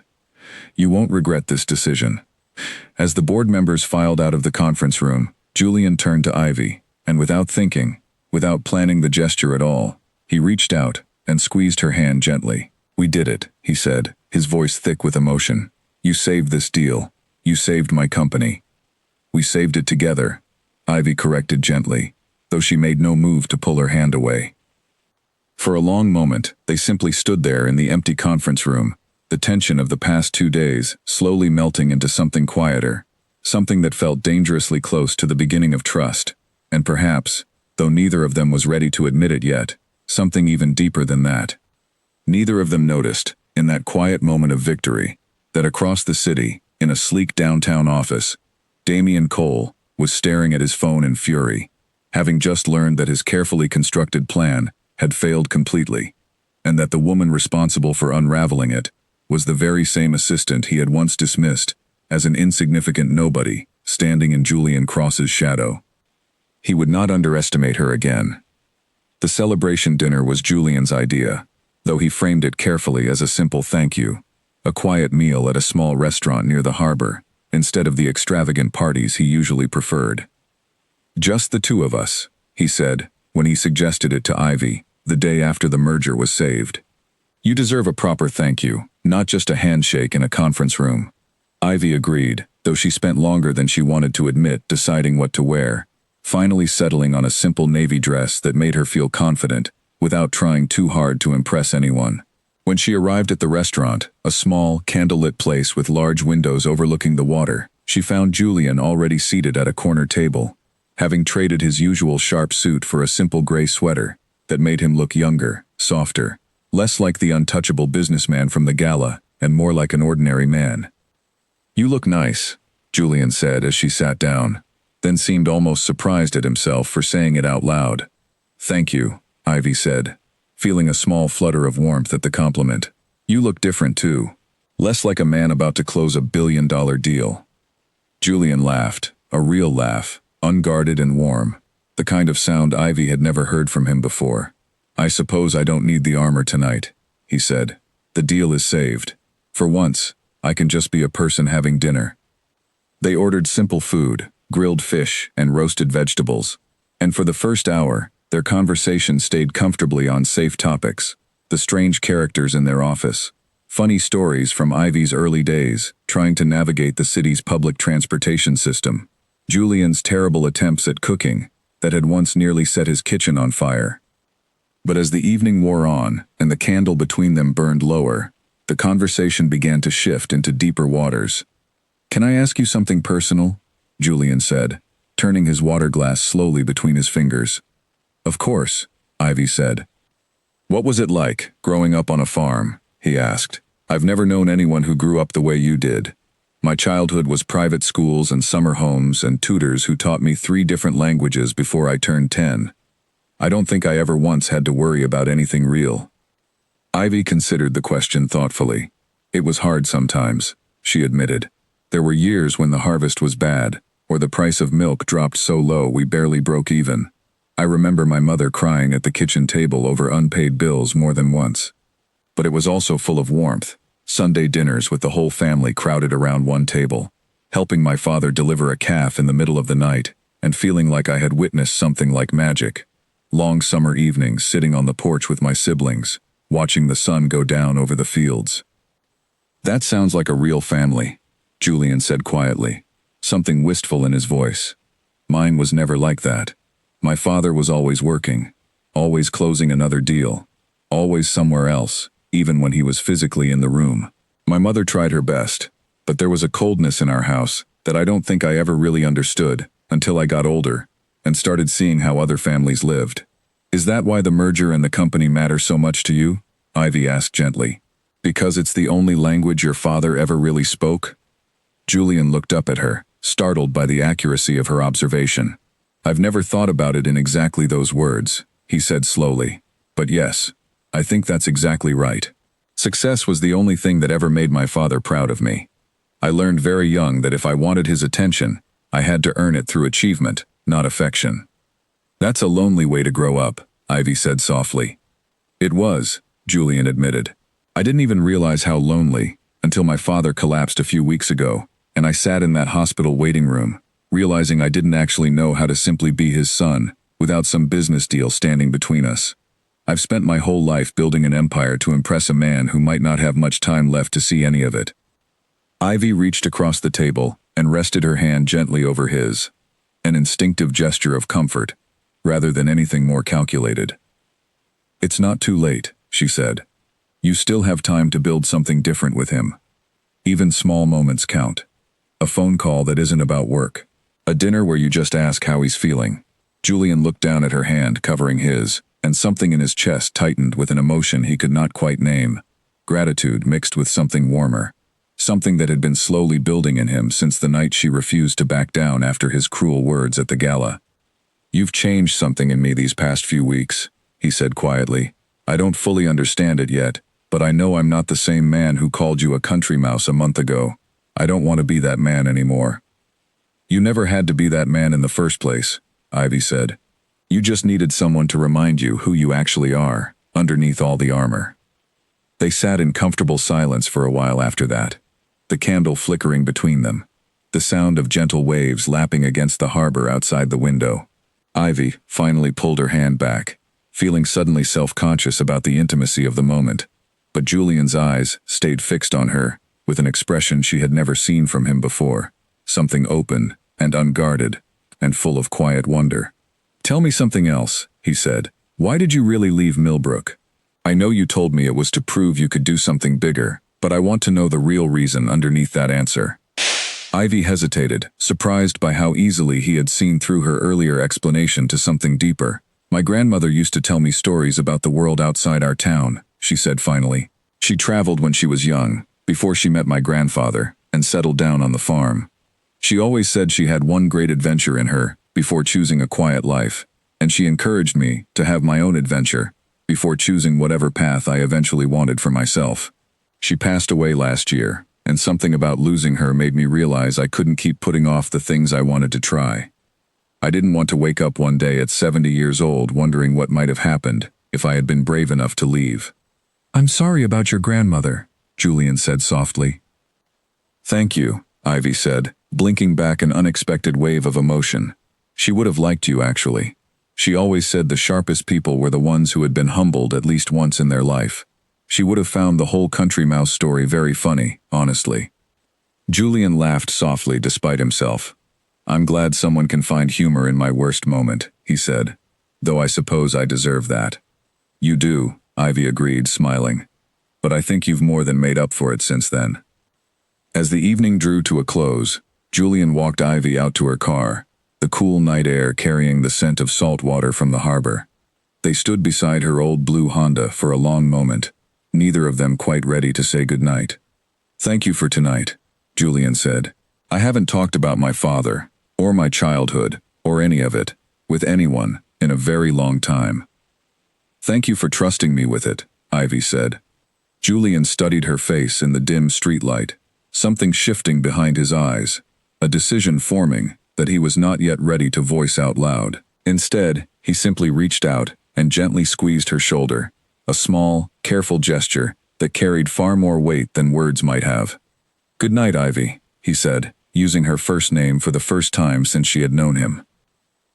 You won't regret this decision. As the board members filed out of the conference room, Julian turned to Ivy, and without thinking, without planning the gesture at all, he reached out and squeezed her hand gently. We did it, he said, his voice thick with emotion. You saved this deal. You saved my company. We saved it together, Ivy corrected gently, though she made no move to pull her hand away. For a long moment, they simply stood there in the empty conference room, the tension of the past 2 days slowly melting into something quieter, something that felt dangerously close to the beginning of trust, and perhaps, though neither of them was ready to admit it yet, something even deeper than that. Neither of them noticed, in that quiet moment of victory, that across the city, in a sleek downtown office, Damian Cole was staring at his phone in fury, having just learned that his carefully constructed plan had failed completely, and that the woman responsible for unraveling it was the very same assistant he had once dismissed as an insignificant nobody standing in Julian Cross's shadow. He would not underestimate her again. The celebration dinner was Julian's idea, though he framed it carefully as a simple thank you, a quiet meal at a small restaurant near the harbor, instead of the extravagant parties he usually preferred. Just the two of us, he said, when he suggested it to Ivy, the day after the merger was saved. You deserve a proper thank you, not just a handshake in a conference room. Ivy agreed, though she spent longer than she wanted to admit deciding what to wear, finally settling on a simple navy dress that made her feel confident, without trying too hard to impress anyone. When she arrived at the restaurant, a small, candlelit place with large windows overlooking the water, she found Julian already seated at a corner table, having traded his usual sharp suit for a simple gray sweater that made him look younger, softer, less like the untouchable businessman from the gala, and more like an ordinary man. You look nice, Julian said as she sat down, then seemed almost surprised at himself for saying it out loud. Thank you, Ivy said, feeling a small flutter of warmth at the compliment. You look different too, less like a man about to close $1 billion deal. Julian laughed, a real laugh, unguarded and warm, the kind of sound Ivy had never heard from him before. I suppose I don't need the armor tonight, he said. The deal is saved. For once, I can just be a person having dinner. They ordered simple food, grilled fish and roasted vegetables, and for the first hour, their conversation stayed comfortably on safe topics, the strange characters in their office, funny stories from Ivy's early days, trying to navigate the city's public transportation system, Julian's terrible attempts at cooking that had once nearly set his kitchen on fire. But as the evening wore on and the candle between them burned lower, the conversation began to shift into deeper waters. Can I ask you something personal? Julian said, turning his water glass slowly between his fingers. Of course, Ivy said. What was it like, growing up on a farm? He asked. I've never known anyone who grew up the way you did. My childhood was private schools and summer homes and tutors who taught me 3 different languages before I turned 10. I don't think I ever once had to worry about anything real. Ivy considered the question thoughtfully. It was hard sometimes, she admitted. There were years when the harvest was bad, or the price of milk dropped so low we barely broke even. I remember my mother crying at the kitchen table over unpaid bills more than once. But it was also full of warmth. Sunday dinners with the whole family crowded around one table, helping my father deliver a calf in the middle of the night, and feeling like I had witnessed something like magic. Long summer evenings sitting on the porch with my siblings, watching the sun go down over the fields. That sounds like a real family, Julian said quietly, something wistful in his voice. Mine was never like that. My father was always working, always closing another deal, always somewhere else, even when he was physically in the room. My mother tried her best, but there was a coldness in our house that I don't think I ever really understood until I got older and started seeing how other families lived. Is that why the merger and the company matter so much to you? Ivy asked gently. Because it's the only language your father ever really spoke? Julian looked up at her, startled by the accuracy of her observation. I've never thought about it in exactly those words, he said slowly. But yes, I think that's exactly right. Success was the only thing that ever made my father proud of me. I learned very young that if I wanted his attention, I had to earn it through achievement, not affection. That's a lonely way to grow up, Ivy said softly. It was, Julian admitted. I didn't even realize how lonely until my father collapsed a few weeks ago, and I sat in that hospital waiting room, realizing I didn't actually know how to simply be his son without some business deal standing between us. I've spent my whole life building an empire to impress a man who might not have much time left to see any of it. Ivy reached across the table and rested her hand gently over his, an instinctive gesture of comfort, rather than anything more calculated. It's not too late, she said. You still have time to build something different with him. Even small moments count. A phone call that isn't about work. A dinner where you just ask how he's feeling. Julian looked down at her hand covering his, and something in his chest tightened with an emotion he could not quite name. Gratitude mixed with something warmer. Something that had been slowly building in him since the night she refused to back down after his cruel words at the gala. You've changed something in me these past few weeks, he said quietly. I don't fully understand it yet, but I know I'm not the same man who called you a country mouse a month ago. I don't want to be that man anymore. You never had to be that man in the first place, Ivy said. You just needed someone to remind you who you actually are, underneath all the armor. They sat in comfortable silence for a while after that, the candle flickering between them, the sound of gentle waves lapping against the harbor outside the window. Ivy finally pulled her hand back, feeling suddenly self-conscious about the intimacy of the moment. But Julian's eyes stayed fixed on her, with an expression she had never seen from him before, something open and unguarded, and full of quiet wonder. Tell me something else, he said. Why did you really leave Millbrook? I know you told me it was to prove you could do something bigger, but I want to know the real reason underneath that answer. Ivy hesitated, surprised by how easily he had seen through her earlier explanation to something deeper. My grandmother used to tell me stories about the world outside our town, she said finally. She traveled when she was young, before she met my grandfather, and settled down on the farm. She always said she had one great adventure in her before choosing a quiet life, and she encouraged me to have my own adventure before choosing whatever path I eventually wanted for myself. She passed away last year, and something about losing her made me realize I couldn't keep putting off the things I wanted to try. I didn't want to wake up one day at 70 years old wondering what might have happened if I had been brave enough to leave. I'm sorry about your grandmother, Julian said softly. Thank you, Ivy said, blinking back an unexpected wave of emotion. She would have liked you, actually. She always said the sharpest people were the ones who had been humbled at least once in their life. She would have found the whole country mouse story very funny, honestly. Julian laughed softly despite himself. I'm glad someone can find humor in my worst moment, he said, though I suppose I deserve that. You do, Ivy agreed, smiling. But I think you've more than made up for it since then. As the evening drew to a close, Julian walked Ivy out to her car, the cool night air carrying the scent of salt water from the harbor. They stood beside her old blue Honda for a long moment, neither of them quite ready to say goodnight. Thank you for tonight, Julian said. I haven't talked about my father, or my childhood, or any of it, with anyone, in a very long time. Thank you for trusting me with it, Ivy said. Julian studied her face in the dim streetlight, something shifting behind his eyes, a decision forming that he was not yet ready to voice out loud. Instead, he simply reached out and gently squeezed her shoulder, a small, careful gesture that carried far more weight than words might have. Good night, Ivy, he said, using her first name for the first time since she had known him.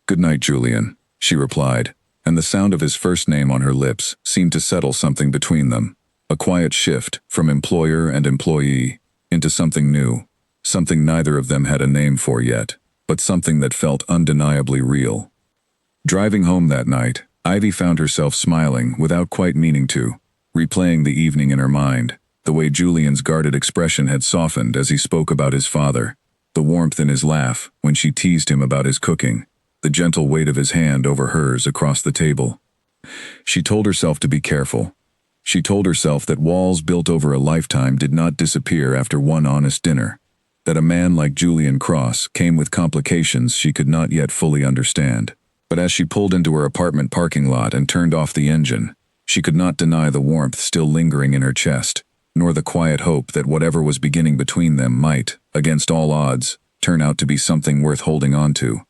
Good night, Julian, she replied, and the sound of his first name on her lips seemed to settle something between them, a quiet shift from employer and employee into something new, something neither of them had a name for yet, but something that felt undeniably real. Driving home that night, Ivy found herself smiling without quite meaning to, replaying the evening in her mind, The way Julian's guarded expression had softened as he spoke about his father, the warmth in his laugh when she teased him about his cooking, the gentle weight of his hand over hers across the table. She told herself to be careful. She told herself that walls built over a lifetime did not disappear after one honest dinner, that a man like Julian Cross came with complications she could not yet fully understand. But as she pulled into her apartment parking lot and turned off the engine, she could not deny the warmth still lingering in her chest, nor the quiet hope that whatever was beginning between them might, against all odds, turn out to be something worth holding on to.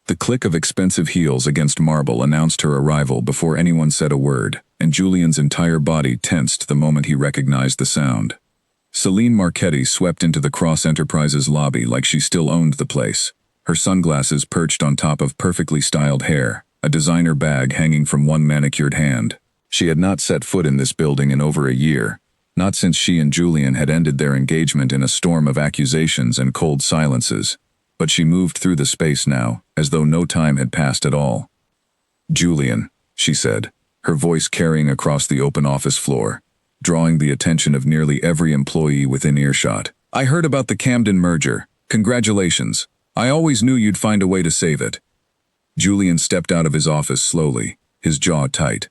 The click of expensive heels against marble announced her arrival before anyone said a word, and Julian's entire body tensed the moment he recognized the sound. Celine Marchetti swept into the Cross Enterprises lobby like she still owned the place, her sunglasses perched on top of perfectly styled hair, a designer bag hanging from one manicured hand. She had not set foot in this building in over a year, not since she and Julian had ended their engagement in a storm of accusations and cold silences, but she moved through the space now, as though no time had passed at all. "Julian," she said, her voice carrying across the open office floor, drawing the attention of nearly every employee within earshot. "I heard about the Camden merger. Congratulations. I always knew you'd find a way to save it." Julian stepped out of his office slowly, his jaw tight.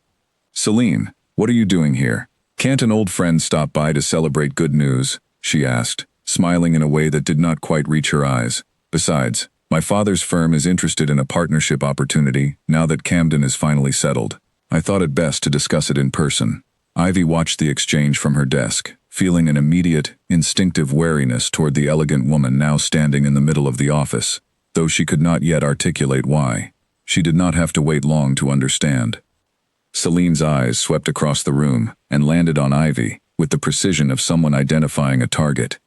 "Celine, what are you doing here? Can't an old friend stop by to celebrate good news?" she asked, smiling in a way that did not quite reach her eyes. "Besides, my father's firm is interested in a partnership opportunity now that Camden is finally settled. I thought it best to discuss it in person." Ivy watched the exchange from her desk, feeling an immediate, instinctive wariness toward the elegant woman now standing in the middle of the office, though she could not yet articulate why. She did not have to wait long to understand. Celine's eyes swept across the room and landed on Ivy with the precision of someone identifying a target.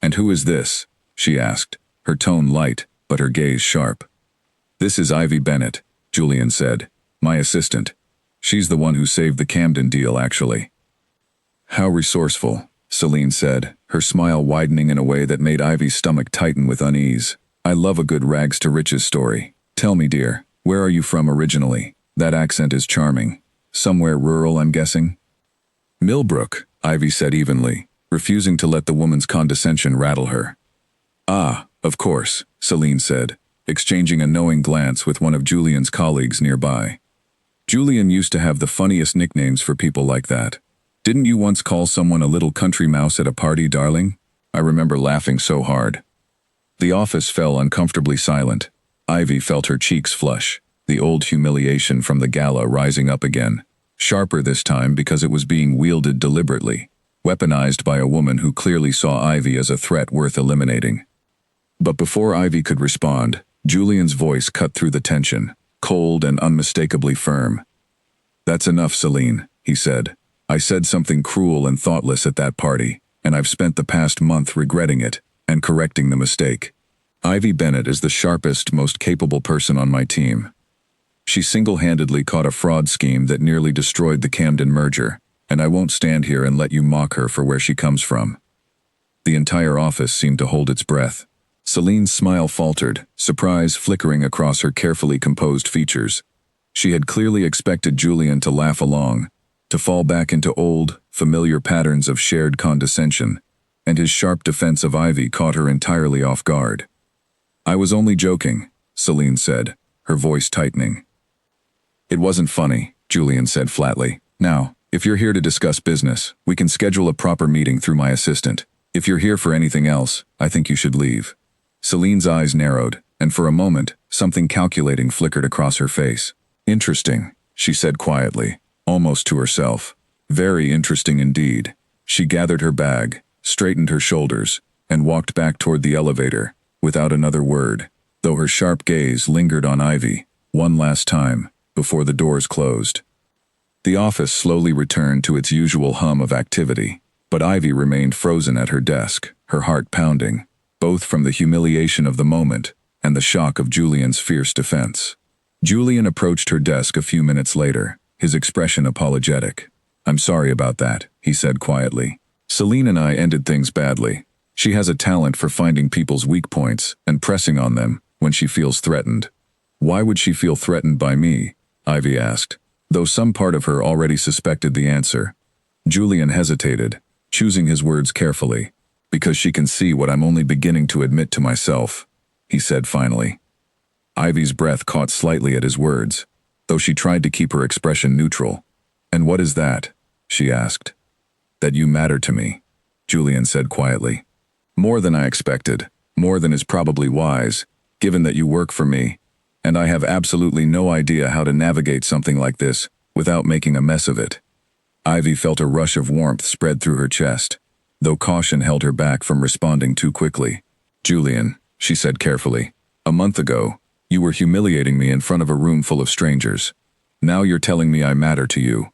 "And who is this?" she asked, her tone light, but her gaze sharp. "This is Ivy Bennett," Julian said, "my assistant. She's the one who saved the Camden deal, actually." "How resourceful," Celine said, her smile widening in a way that made Ivy's stomach tighten with unease. "I love a good rags to riches story. Tell me, dear, where are you from originally? That accent is charming. Somewhere rural, I'm guessing?" "Millbrook," Ivy said evenly, refusing to let the woman's condescension rattle her. "Ah, of course," Celine said, exchanging a knowing glance with one of Julian's colleagues nearby. Julian used to have the funniest nicknames for people like that. "Didn't you once call someone a little country mouse at a party, darling?" I remember laughing so hard. The office fell uncomfortably silent. Ivy felt her cheeks flush, the old humiliation from the gala rising up again, sharper this time because it was being wielded deliberately, weaponized by a woman who clearly saw Ivy as a threat worth eliminating. But before Ivy could respond, Julian's voice cut through the tension, cold and unmistakably firm. "That's enough, Celine," he said. "I said something cruel and thoughtless at that party, and I've spent the past month regretting it and correcting the mistake. Ivy Bennett is the sharpest, most capable person on my team. She single-handedly caught a fraud scheme that nearly destroyed the Camden merger, and I won't stand here and let you mock her for where she comes from." The entire office seemed to hold its breath. Celine's smile faltered, surprise flickering across her carefully composed features. She had clearly expected Julian to laugh along, to fall back into old, familiar patterns of shared condescension, and his sharp defense of Ivy caught her entirely off guard. "I was only joking," Celine said, her voice tightening. "It wasn't funny," Julian said flatly. "Now, if you're here to discuss business, we can schedule a proper meeting through my assistant. If you're here for anything else, I think you should leave." Celine's eyes narrowed, and for a moment, something calculating flickered across her face. "Interesting," she said quietly, almost to herself. "Very interesting indeed." She gathered her bag, straightened her shoulders, and walked back toward the elevator, without another word, though her sharp gaze lingered on Ivy, one last time, before the doors closed. The office slowly returned to its usual hum of activity, but Ivy remained frozen at her desk, her heart pounding, both from the humiliation of the moment and the shock of Julian's fierce defense. Julian approached her desk a few minutes later, his expression apologetic. "I'm sorry about that," he said quietly. "Celine and I ended things badly. She has a talent for finding people's weak points and pressing on them when she feels threatened." "Why would she feel threatened by me?" Ivy asked, though some part of her already suspected the answer. Julian hesitated, choosing his words carefully. Because she can see what I'm only beginning to admit to myself, he said finally. Ivy's breath caught slightly at his words, though she tried to keep her expression neutral. And what is that? She asked. That you matter to me, Julian said quietly. More than I expected, more than is probably wise, given that you work for me, and I have absolutely no idea how to navigate something like this without making a mess of it. Ivy felt a rush of warmth spread through her chest, though caution held her back from responding too quickly. Julian, she said carefully, a month ago, you were humiliating me in front of a room full of strangers. Now you're telling me I matter to you.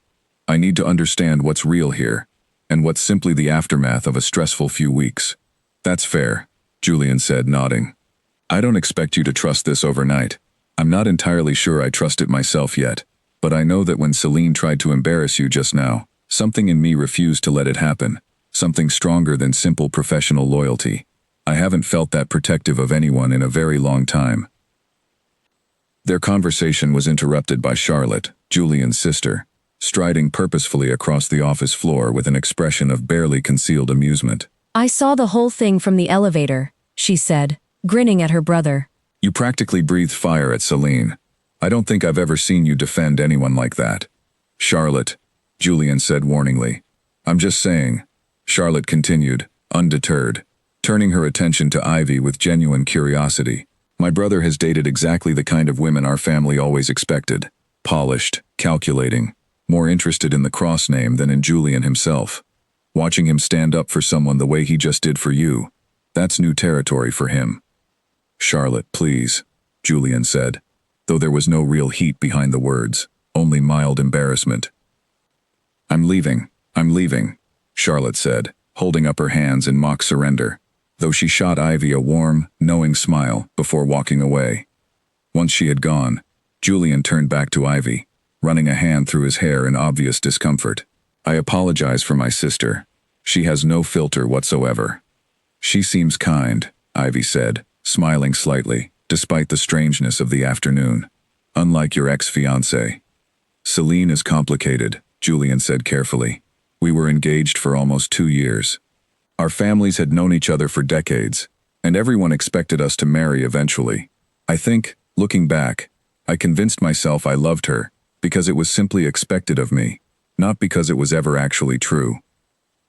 I need to understand what's real here, and what's simply the aftermath of a stressful few weeks. That's fair, Julian said, nodding. I don't expect you to trust this overnight. I'm not entirely sure I trust it myself yet, but I know that when Celine tried to embarrass you just now, something in me refused to let it happen, something stronger than simple professional loyalty. I haven't felt that protective of anyone in a very long time. Their conversation was interrupted by Charlotte, Julian's sister, striding purposefully across the office floor with an expression of barely concealed amusement. I saw the whole thing from the elevator, she said, grinning at her brother. You practically breathed fire at Celine. I don't think I've ever seen you defend anyone like that. Charlotte, Julian said warningly. I'm just saying, Charlotte continued, undeterred, turning her attention to Ivy with genuine curiosity. My brother has dated exactly the kind of women our family always expected. Polished, calculating, more interested in the cross name than in Julian himself. Watching him stand up for someone the way he just did for you, that's new territory for him. Charlotte, please, Julian said, though there was no real heat behind the words, only mild embarrassment. I'm leaving, Charlotte said, holding up her hands in mock surrender, though she shot Ivy a warm, knowing smile before walking away. Once she had gone, Julian turned back to Ivy, running a hand through his hair in obvious discomfort. I apologize for my sister. She has no filter whatsoever. She seems kind, Ivy said, smiling slightly, despite the strangeness of the afternoon. Unlike your ex-fiancé. Celine is complicated, Julian said carefully. We were engaged for almost 2 years. Our families had known each other for decades, and everyone expected us to marry eventually. I think, looking back, I convinced myself I loved her because it was simply expected of me, not because it was ever actually true.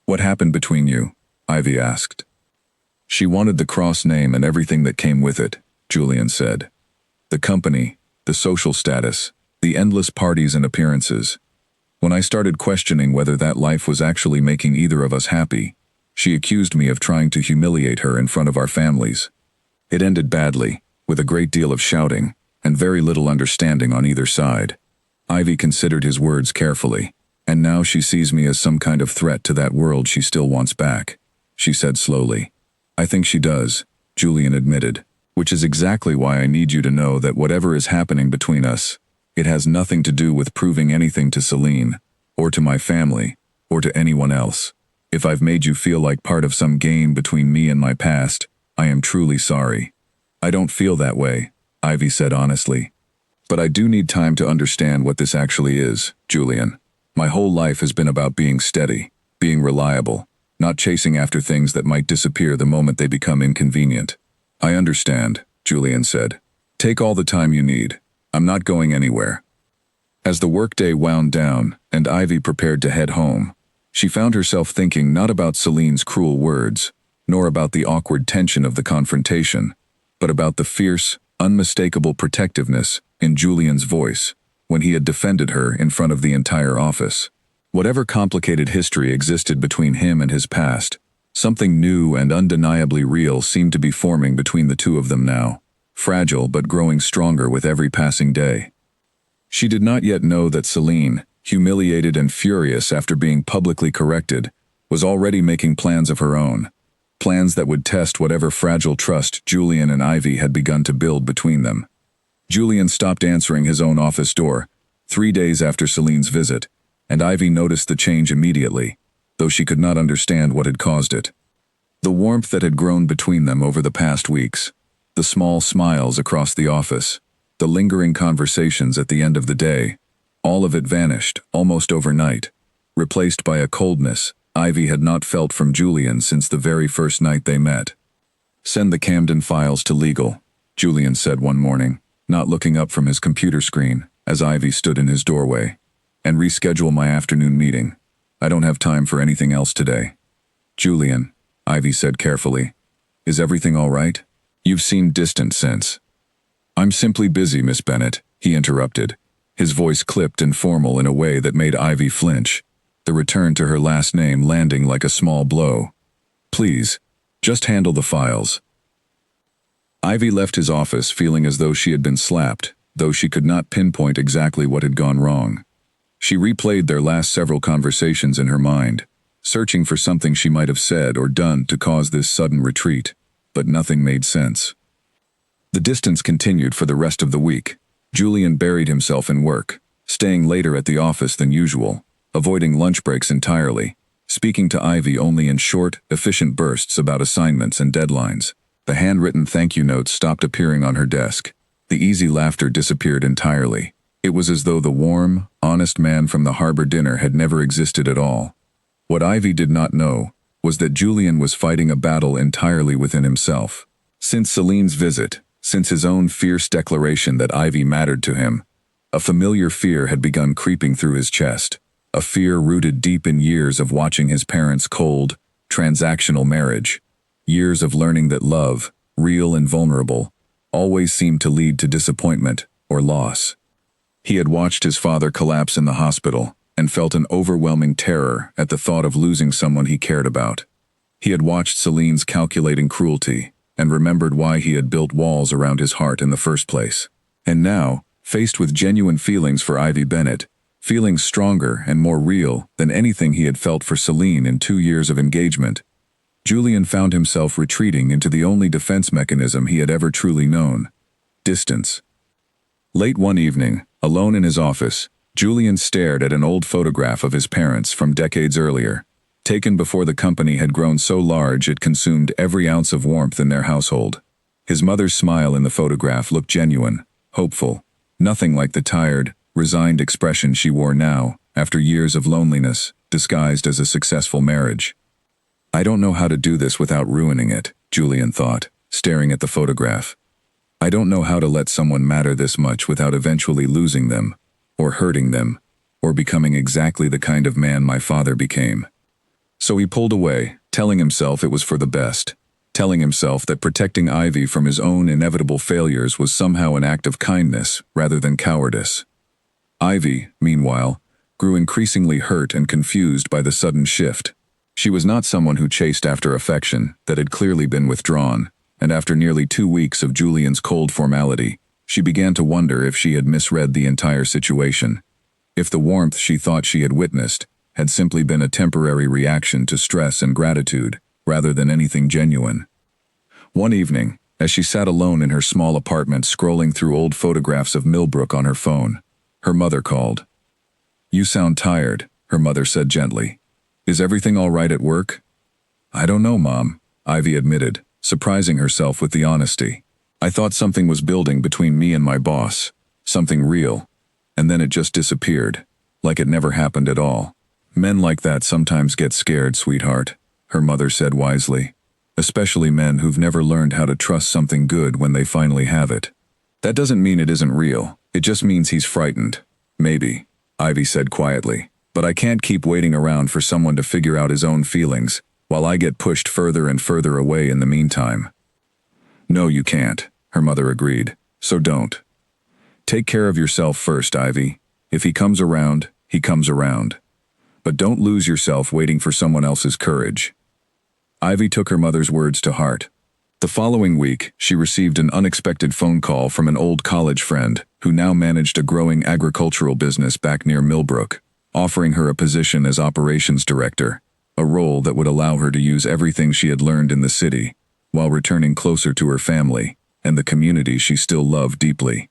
What happened between you? Ivy asked. She wanted the cross name and everything that came with it, Julian said. The company, the social status, the endless parties and appearances. When I started questioning whether that life was actually making either of us happy, she accused me of trying to humiliate her in front of our families. It ended badly, with a great deal of shouting, and very little understanding on either side. Ivy considered his words carefully, and now she sees me as some kind of threat to that world she still wants back, she said slowly. I think she does, Julian admitted, which is exactly why I need you to know that whatever is happening between us, it has nothing to do with proving anything to Celine, or to my family, or to anyone else. If I've made you feel like part of some game between me and my past, I am truly sorry. I don't feel that way, Ivy said honestly. But I do need time to understand what this actually is, Julian. My whole life has been about being steady, being reliable, not chasing after things that might disappear the moment they become inconvenient. I understand, Julian said. Take all the time you need. I'm not going anywhere. As the workday wound down and Ivy prepared to head home, she found herself thinking not about Celine's cruel words, nor about the awkward tension of the confrontation, but about the fierce, unmistakable protectiveness in Julian's voice when he had defended her in front of the entire office. Whatever complicated history existed between him and his past, something new and undeniably real seemed to be forming between the two of them now, fragile but growing stronger with every passing day. She did not yet know that Celine, humiliated and furious after being publicly corrected, was already making plans of her own, plans that would test whatever fragile trust Julian and Ivy had begun to build between them. Julian stopped answering his own office door, 3 days after Celine's visit, and Ivy noticed the change immediately, though she could not understand what had caused it. The warmth that had grown between them over the past weeks, the small smiles across the office, the lingering conversations at the end of the day, all of it vanished almost overnight, replaced by a coldness Ivy had not felt from Julian since the very first night they met. "Send the Camden files to legal," Julian said one morning, not looking up from his computer screen as Ivy stood in his doorway. "And reschedule my afternoon meeting. I don't have time for anything else today." "Julian," Ivy said carefully, "is everything all right? You've seemed distant since." "I'm simply busy, Miss Bennett," he interrupted, his voice clipped and formal in a way that made Ivy flinch, the return to her last name landing like a small blow. "Please, just handle the files." Ivy left his office feeling as though she had been slapped, though she could not pinpoint exactly what had gone wrong. She replayed their last several conversations in her mind, searching for something she might have said or done to cause this sudden retreat, but nothing made sense. The distance continued for the rest of the week. Julian buried himself in work, staying later at the office than usual, avoiding lunch breaks entirely, speaking to Ivy only in short, efficient bursts about assignments and deadlines. The handwritten thank you notes stopped appearing on her desk. The easy laughter disappeared entirely. It was as though the warm, honest man from the harbor dinner had never existed at all. What Ivy did not know was that Julian was fighting a battle entirely within himself. Since Celine's visit, since his own fierce declaration that Ivy mattered to him, a familiar fear had begun creeping through his chest, a fear rooted deep in years of watching his parents' cold, transactional marriage, years of learning that love, real and vulnerable, always seemed to lead to disappointment or loss. He had watched his father collapse in the hospital and felt an overwhelming terror at the thought of losing someone he cared about. He had watched Celine's calculating cruelty and remembered why he had built walls around his heart in the first place. And now, faced with genuine feelings for Ivy Bennett, feelings stronger and more real than anything he had felt for Celine in 2 years of engagement, Julian found himself retreating into the only defense mechanism he had ever truly known: distance. Late one evening, alone in his office, Julian stared at an old photograph of his parents from decades earlier, taken before the company had grown so large it consumed every ounce of warmth in their household. His mother's smile in the photograph looked genuine, hopeful, nothing like the tired, resigned expression she wore now, after years of loneliness, disguised as a successful marriage. "I don't know how to do this without ruining it," Julian thought, staring at the photograph. "I don't know how to let someone matter this much without eventually losing them, or hurting them, or becoming exactly the kind of man my father became." So he pulled away, telling himself it was for the best, telling himself that protecting Ivy from his own inevitable failures was somehow an act of kindness rather than cowardice. Ivy, meanwhile, grew increasingly hurt and confused by the sudden shift. She was not someone who chased after affection that had clearly been withdrawn, and after nearly 2 weeks of Julian's cold formality, she began to wonder if she had misread the entire situation, if the warmth she thought she had witnessed had simply been a temporary reaction to stress and gratitude, rather than anything genuine. One evening, as she sat alone in her small apartment scrolling through old photographs of Millbrook on her phone, her mother called. "You sound tired," her mother said gently. "Is everything all right at work?" "I don't know, Mom," Ivy admitted, surprising herself with the honesty. "I thought something was building between me and my boss, something real, and then it just disappeared, like it never happened at all." "Men like that sometimes get scared, sweetheart," her mother said wisely, "especially men who've never learned how to trust something good when they finally have it. That doesn't mean it isn't real, it just means he's frightened." "Maybe," Ivy said quietly, "but I can't keep waiting around for someone to figure out his own feelings, while I get pushed further and further away in the meantime." "No, you can't," her mother agreed, "so don't. Take care of yourself first, Ivy. If he comes around, he comes around. But don't lose yourself waiting for someone else's courage." Ivy took her mother's words to heart. The following week, she received an unexpected phone call from an old college friend who now managed a growing agricultural business back near Millbrook, offering her a position as operations director, a role that would allow her to use everything she had learned in the city, while returning closer to her family and the community she still loved deeply.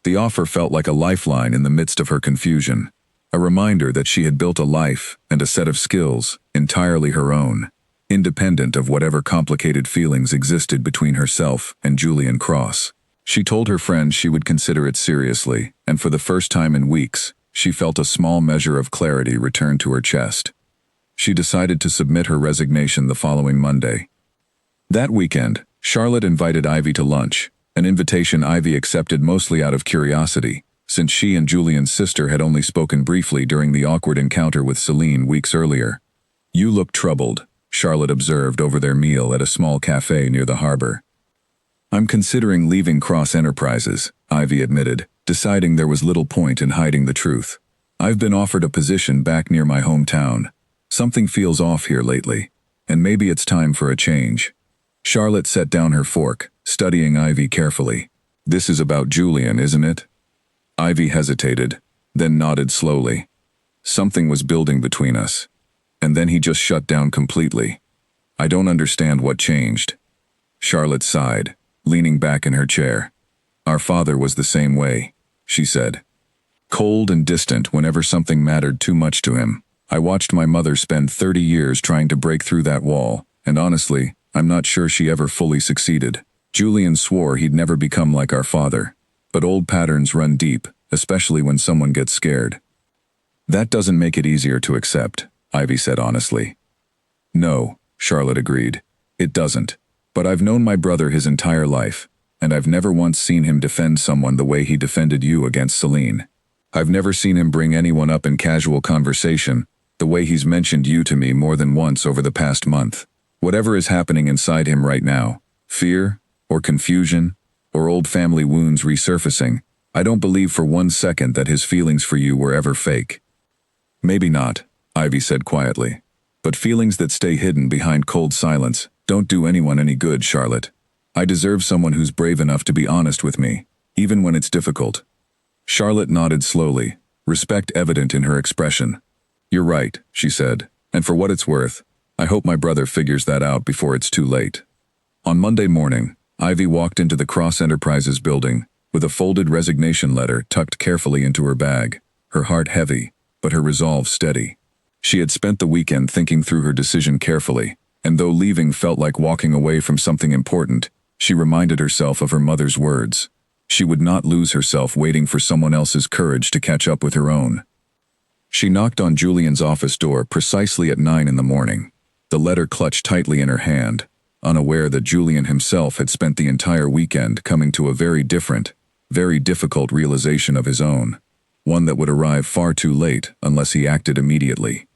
The offer felt like a lifeline in the midst of her confusion, a reminder that she had built a life and a set of skills entirely her own, independent of whatever complicated feelings existed between herself and Julian Cross. She told her friend she would consider it seriously, and for the first time in weeks, she felt a small measure of clarity return to her chest. she decided to submit her resignation the following Monday. That weekend, Charlotte invited Ivy to lunch, an invitation Ivy accepted mostly out of curiosity, since she and Julian's sister had only spoken briefly during the awkward encounter with Celine weeks earlier. "You look troubled," Charlotte observed over their meal at a small cafe near the harbor. "I'm considering leaving Cross Enterprises," Ivy admitted, deciding there was little point in hiding the truth. "I've been offered a position back near my hometown. Something feels off here lately, and maybe it's time for a change." Charlotte set down her fork, studying Ivy carefully. "This is about Julian, isn't it?" Ivy hesitated, then nodded slowly. "Something was building between us. And then he just shut down completely. I don't understand what changed." Charlotte sighed, leaning back in her chair. "Our father was the same way," she said. "Cold and distant whenever something mattered too much to him. I watched my mother spend 30 years trying to break through that wall, and honestly, I'm not sure she ever fully succeeded. Julian swore he'd never become like our father. But old patterns run deep, especially when someone gets scared." "That doesn't make it easier to accept," Ivy said honestly. "No," Charlotte agreed. "It doesn't. But I've known my brother his entire life, and I've never once seen him defend someone the way he defended you against Celine. I've never seen him bring anyone up in casual conversation, the way he's mentioned you to me more than once over the past month. Whatever is happening inside him right now, fear, or confusion, or old family wounds resurfacing, I don't believe for 1 second that his feelings for you were ever fake." "Maybe not," Ivy said quietly. "But feelings that stay hidden behind cold silence don't do anyone any good, Charlotte. I deserve someone who's brave enough to be honest with me, even when it's difficult." Charlotte nodded slowly, respect evident in her expression. "You're right," she said, "and for what it's worth, I hope my brother figures that out before it's too late." On Monday morning, Ivy walked into the Cross Enterprises building, with a folded resignation letter tucked carefully into her bag, her heart heavy, but her resolve steady. She had spent the weekend thinking through her decision carefully, and though leaving felt like walking away from something important, she reminded herself of her mother's words. She would not lose herself waiting for someone else's courage to catch up with her own. She knocked on Julian's office door precisely at 9 in the morning, the letter clutched tightly in her hand, unaware that Julian himself had spent the entire weekend coming to a very different, very difficult realization of his own, one that would arrive far too late unless he acted immediately.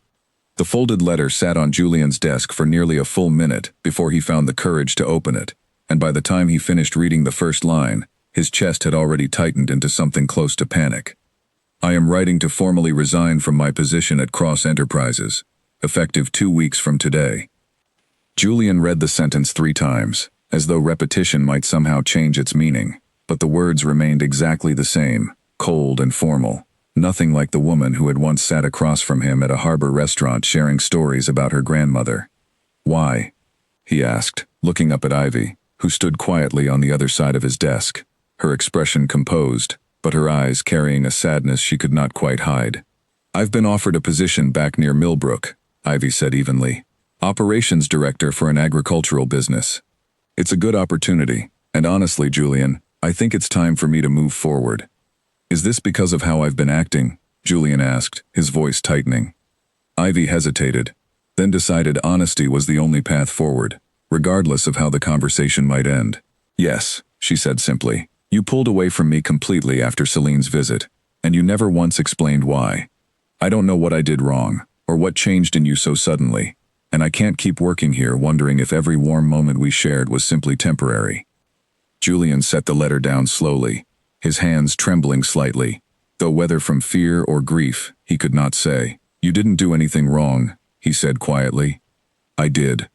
The folded letter sat on Julian's desk for nearly a full minute before he found the courage to open it, and by the time he finished reading the first line, his chest had already tightened into something close to panic. "I am writing to formally resign from my position at Cross Enterprises, effective 2 weeks from today." Julian read the sentence 3 times, as though repetition might somehow change its meaning, but the words remained exactly the same, cold and formal, nothing like the woman who had once sat across from him at a harbor restaurant sharing stories about her grandmother. "Why?" he asked, looking up at Ivy, who stood quietly on the other side of his desk, her expression composed, but her eyes carrying a sadness she could not quite hide. "I've been offered a position back near Millbrook," Ivy said evenly. "Operations director for an agricultural business. It's a good opportunity, and honestly, Julian, I think it's time for me to move forward." "Is this because of how I've been acting?" Julian asked, his voice tightening. Ivy hesitated, then decided honesty was the only path forward, regardless of how the conversation might end. "Yes," she said simply. "You pulled away from me completely after Celine's visit, and you never once explained why. I don't know what I did wrong, or what changed in you so suddenly, and I can't keep working here wondering if every warm moment we shared was simply temporary." Julian set the letter down slowly, his hands trembling slightly, though whether from fear or grief, he could not say. "You didn't do anything wrong," he said quietly. "I did.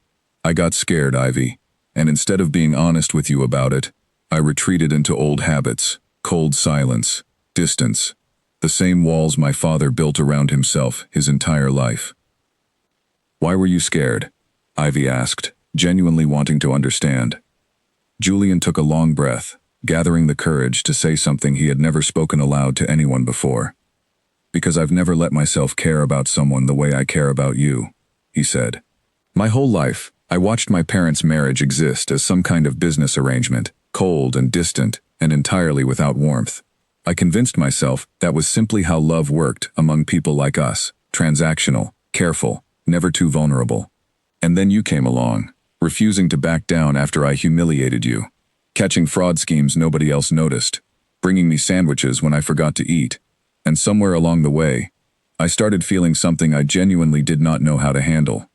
I got scared, Ivy, and instead of being honest with you about it, I retreated into old habits, cold silence, distance, the same walls my father built around himself his entire life." "Why were you scared?" Ivy asked, genuinely wanting to understand. Julian took a long breath, gathering the courage to say something he had never spoken aloud to anyone before. "Because I've never let myself care about someone the way I care about you," he said. "My whole life, I watched my parents' marriage exist as some kind of business arrangement, cold and distant and entirely without warmth. I convinced myself that was simply how love worked among people like us, transactional, careful, never too vulnerable. And then you came along, refusing to back down after I humiliated you, catching fraud schemes nobody else noticed, bringing me sandwiches when I forgot to eat, and somewhere along the way, I started feeling something I genuinely did not know how to handle.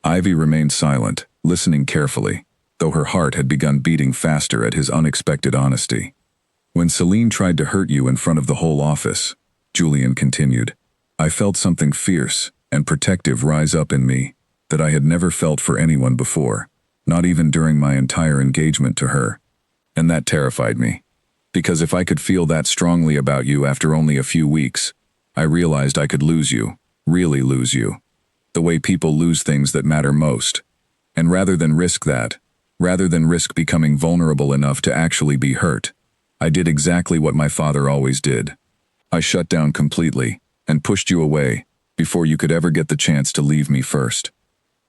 Ivy remained silent, listening carefully, though her heart had begun beating faster at his unexpected honesty. When Celine tried to hurt you in front of the whole office, Julian continued, I felt something fierce and protective rise up in me that I had never felt for anyone before, not even during my entire engagement to her. And that terrified me. Because if I could feel that strongly about you after only a few weeks, I realized I could lose you, really lose you. The way people lose things that matter most. And rather than risk becoming vulnerable enough to actually be hurt, I did exactly what my father always did. I shut down completely and pushed you away before you could ever get the chance to leave me first.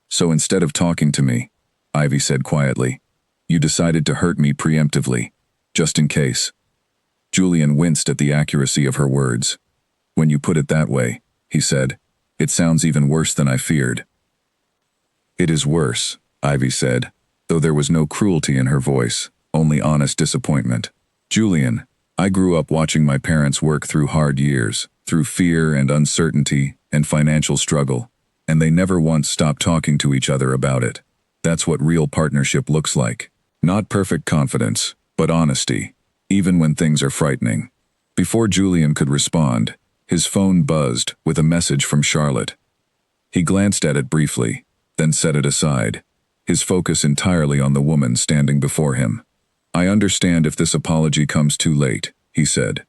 So instead of talking to me, Ivy said quietly, you decided to hurt me preemptively, just in case. Julian winced at the accuracy of her words. When you put it that way, he said, it sounds even worse than I feared. It is worse, Ivy said, though there was no cruelty in her voice, only honest disappointment. Julian, I grew up watching my parents work through hard years, through fear and uncertainty and financial struggle, and they never once stopped talking to each other about it. That's what real partnership looks like. Not perfect confidence, but honesty, even when things are frightening. Before Julian could respond, his phone buzzed with a message from Charlotte. He glanced at it briefly, then set it aside, his focus entirely on the woman standing before him. I understand if this apology comes too late, he said.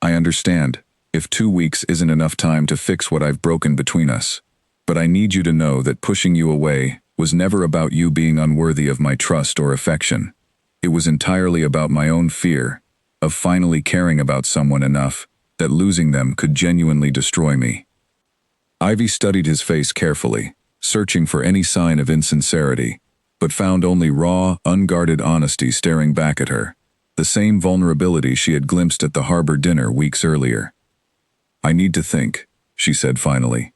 I understand if 2 weeks isn't enough time to fix what I've broken between us. But I need you to know that pushing you away was never about you being unworthy of my trust or affection. It was entirely about my own fear of finally caring about someone enough that losing them could genuinely destroy me. Ivy studied his face carefully, searching for any sign of insincerity, but found only raw, unguarded honesty staring back at her, the same vulnerability she had glimpsed at the harbor dinner weeks earlier. I need to think, she said finally.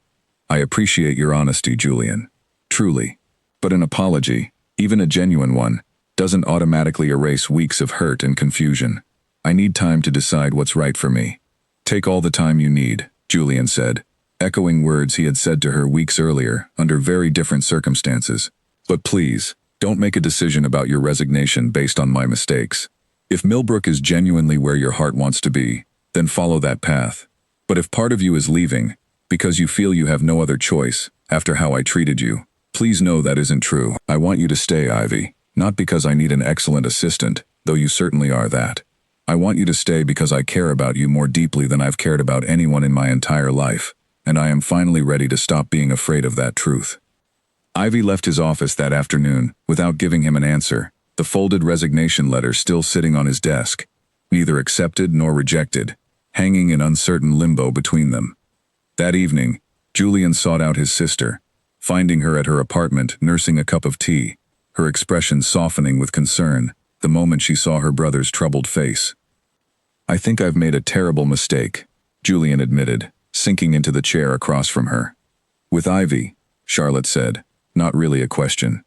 I appreciate your honesty, Julian. Truly. But an apology, even a genuine one, doesn't automatically erase weeks of hurt and confusion. I need time to decide what's right for me. Take all the time you need, Julian said, echoing words he had said to her weeks earlier under very different circumstances. But please, don't make a decision about your resignation based on my mistakes. If Millbrook is genuinely where your heart wants to be, then follow that path. But if part of you is leaving, because you feel you have no other choice after how I treated you, please know that isn't true. I want you to stay, Ivy, not because I need an excellent assistant, though you certainly are that. I want you to stay because I care about you more deeply than I've cared about anyone in my entire life, and I am finally ready to stop being afraid of that truth. Ivy left his office that afternoon without giving him an answer, the folded resignation letter still sitting on his desk, neither accepted nor rejected, hanging in uncertain limbo between them. That evening, Julian sought out his sister, finding her at her apartment nursing a cup of tea, her expression softening with concern the moment she saw her brother's troubled face. I think I've made a terrible mistake, Julian admitted, sinking into the chair across from her. With Ivy, Charlotte said, not really a question.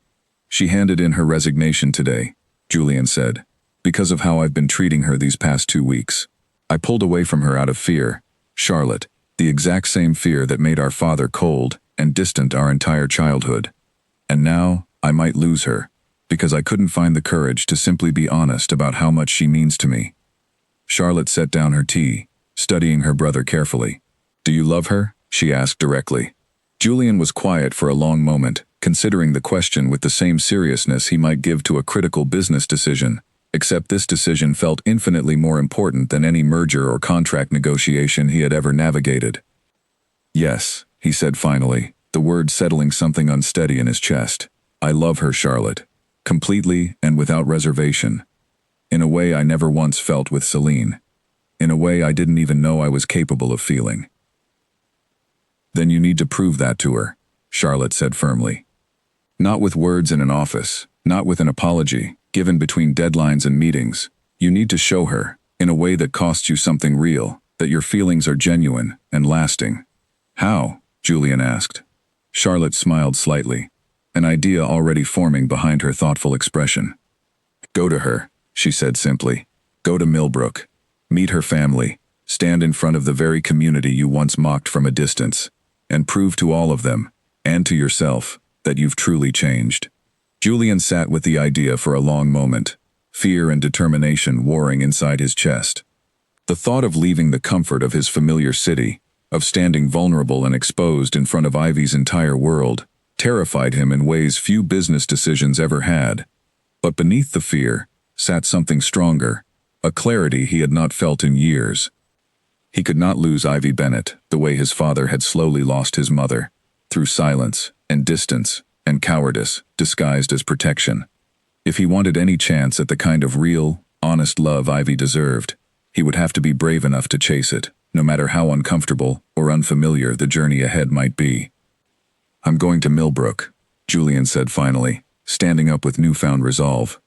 She handed in her resignation today, Julian said, because of how I've been treating her these past 2 weeks. I pulled away from her out of fear, Charlotte, the exact same fear that made our father cold and distant our entire childhood. And now, I might lose her, because I couldn't find the courage to simply be honest about how much she means to me. Charlotte set down her tea, studying her brother carefully. Do you love her? She asked directly. Julian was quiet for a long moment, considering the question with the same seriousness he might give to a critical business decision, except this decision felt infinitely more important than any merger or contract negotiation he had ever navigated. Yes, he said finally, the words settling something unsteady in his chest. I love her, Charlotte. Completely and without reservation. In a way I never once felt with Celine. In a way I didn't even know I was capable of feeling. Then you need to prove that to her, Charlotte said firmly. Not with words in an office, not with an apology, given between deadlines and meetings. You need to show her, in a way that costs you something real, that your feelings are genuine and lasting. How? Julian asked. Charlotte smiled slightly, an idea already forming behind her thoughtful expression. Go to her, she said simply. Go to Millbrook. Meet her family. Stand in front of the very community you once mocked from a distance, and prove to all of them, and to yourself, that you've truly changed. Julian sat with the idea for a long moment, fear and determination warring inside his chest. The thought of leaving the comfort of his familiar city, of standing vulnerable and exposed in front of Ivy's entire world, terrified him in ways few business decisions ever had. But beneath the fear sat something stronger, a clarity he had not felt in years. He could not lose Ivy Bennett the way his father had slowly lost his mother, through silence and distance and cowardice disguised as protection. If he wanted any chance at the kind of real, honest love Ivy deserved, he would have to be brave enough to chase it, no matter how uncomfortable or unfamiliar the journey ahead might be. I'm going to Millbrook, Julian said finally, standing up with newfound resolve.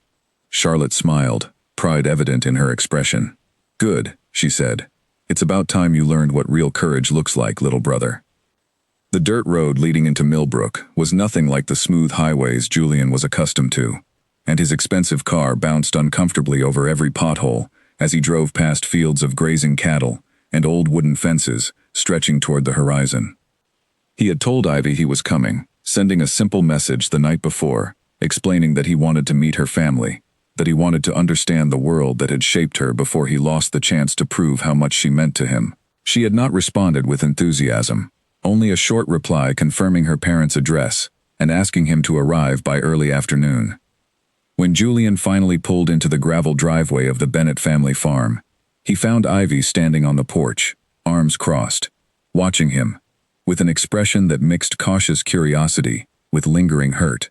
Charlotte smiled, pride evident in her expression. Good, she said. It's about time you learned what real courage looks like, little brother. The dirt road leading into Millbrook was nothing like the smooth highways Julian was accustomed to, and his expensive car bounced uncomfortably over every pothole as he drove past fields of grazing cattle and old wooden fences stretching toward the horizon. He had told Ivy he was coming, sending a simple message the night before, explaining that he wanted to meet her family, that he wanted to understand the world that had shaped her before he lost the chance to prove how much she meant to him. She had not responded with enthusiasm, only a short reply confirming her parents' address and asking him to arrive by early afternoon. When Julian finally pulled into the gravel driveway of the Bennett family farm, he found Ivy standing on the porch, arms crossed, watching him, with an expression that mixed cautious curiosity with lingering hurt.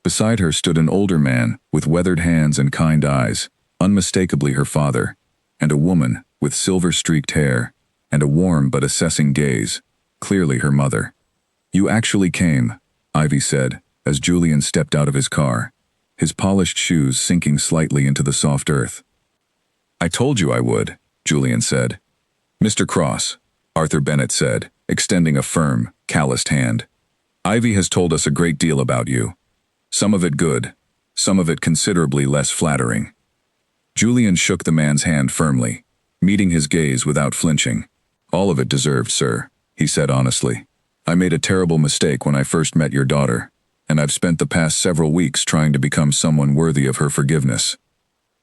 Beside her stood an older man with weathered hands and kind eyes, unmistakably her father, and a woman with silver-streaked hair and a warm but assessing gaze, clearly her mother. You actually came, Ivy said, as Julian stepped out of his car, his polished shoes sinking slightly into the soft earth. I told you I would, Julian said. Mr. Cross, Arthur Bennett said, extending a firm, calloused hand. Ivy has told us a great deal about you. Some of it good, some of it considerably less flattering. Julian shook the man's hand firmly, meeting his gaze without flinching. All of it deserved, sir, he said honestly. I made a terrible mistake when I first met your daughter, and I've spent the past several weeks trying to become someone worthy of her forgiveness.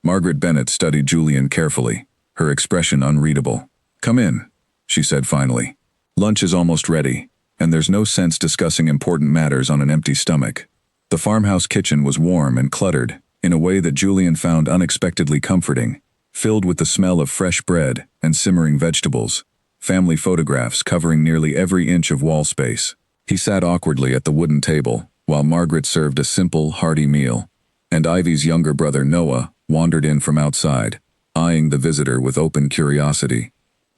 Margaret Bennett studied Julian carefully, her expression unreadable. Come in, she said finally. Lunch is almost ready, and there's no sense discussing important matters on an empty stomach. The farmhouse kitchen was warm and cluttered, in a way that Julian found unexpectedly comforting, filled with the smell of fresh bread and simmering vegetables, family photographs covering nearly every inch of wall space. He sat awkwardly at the wooden table, while Margaret served a simple, hearty meal, and Ivy's younger brother Noah wandered in from outside, eyeing the visitor with open curiosity.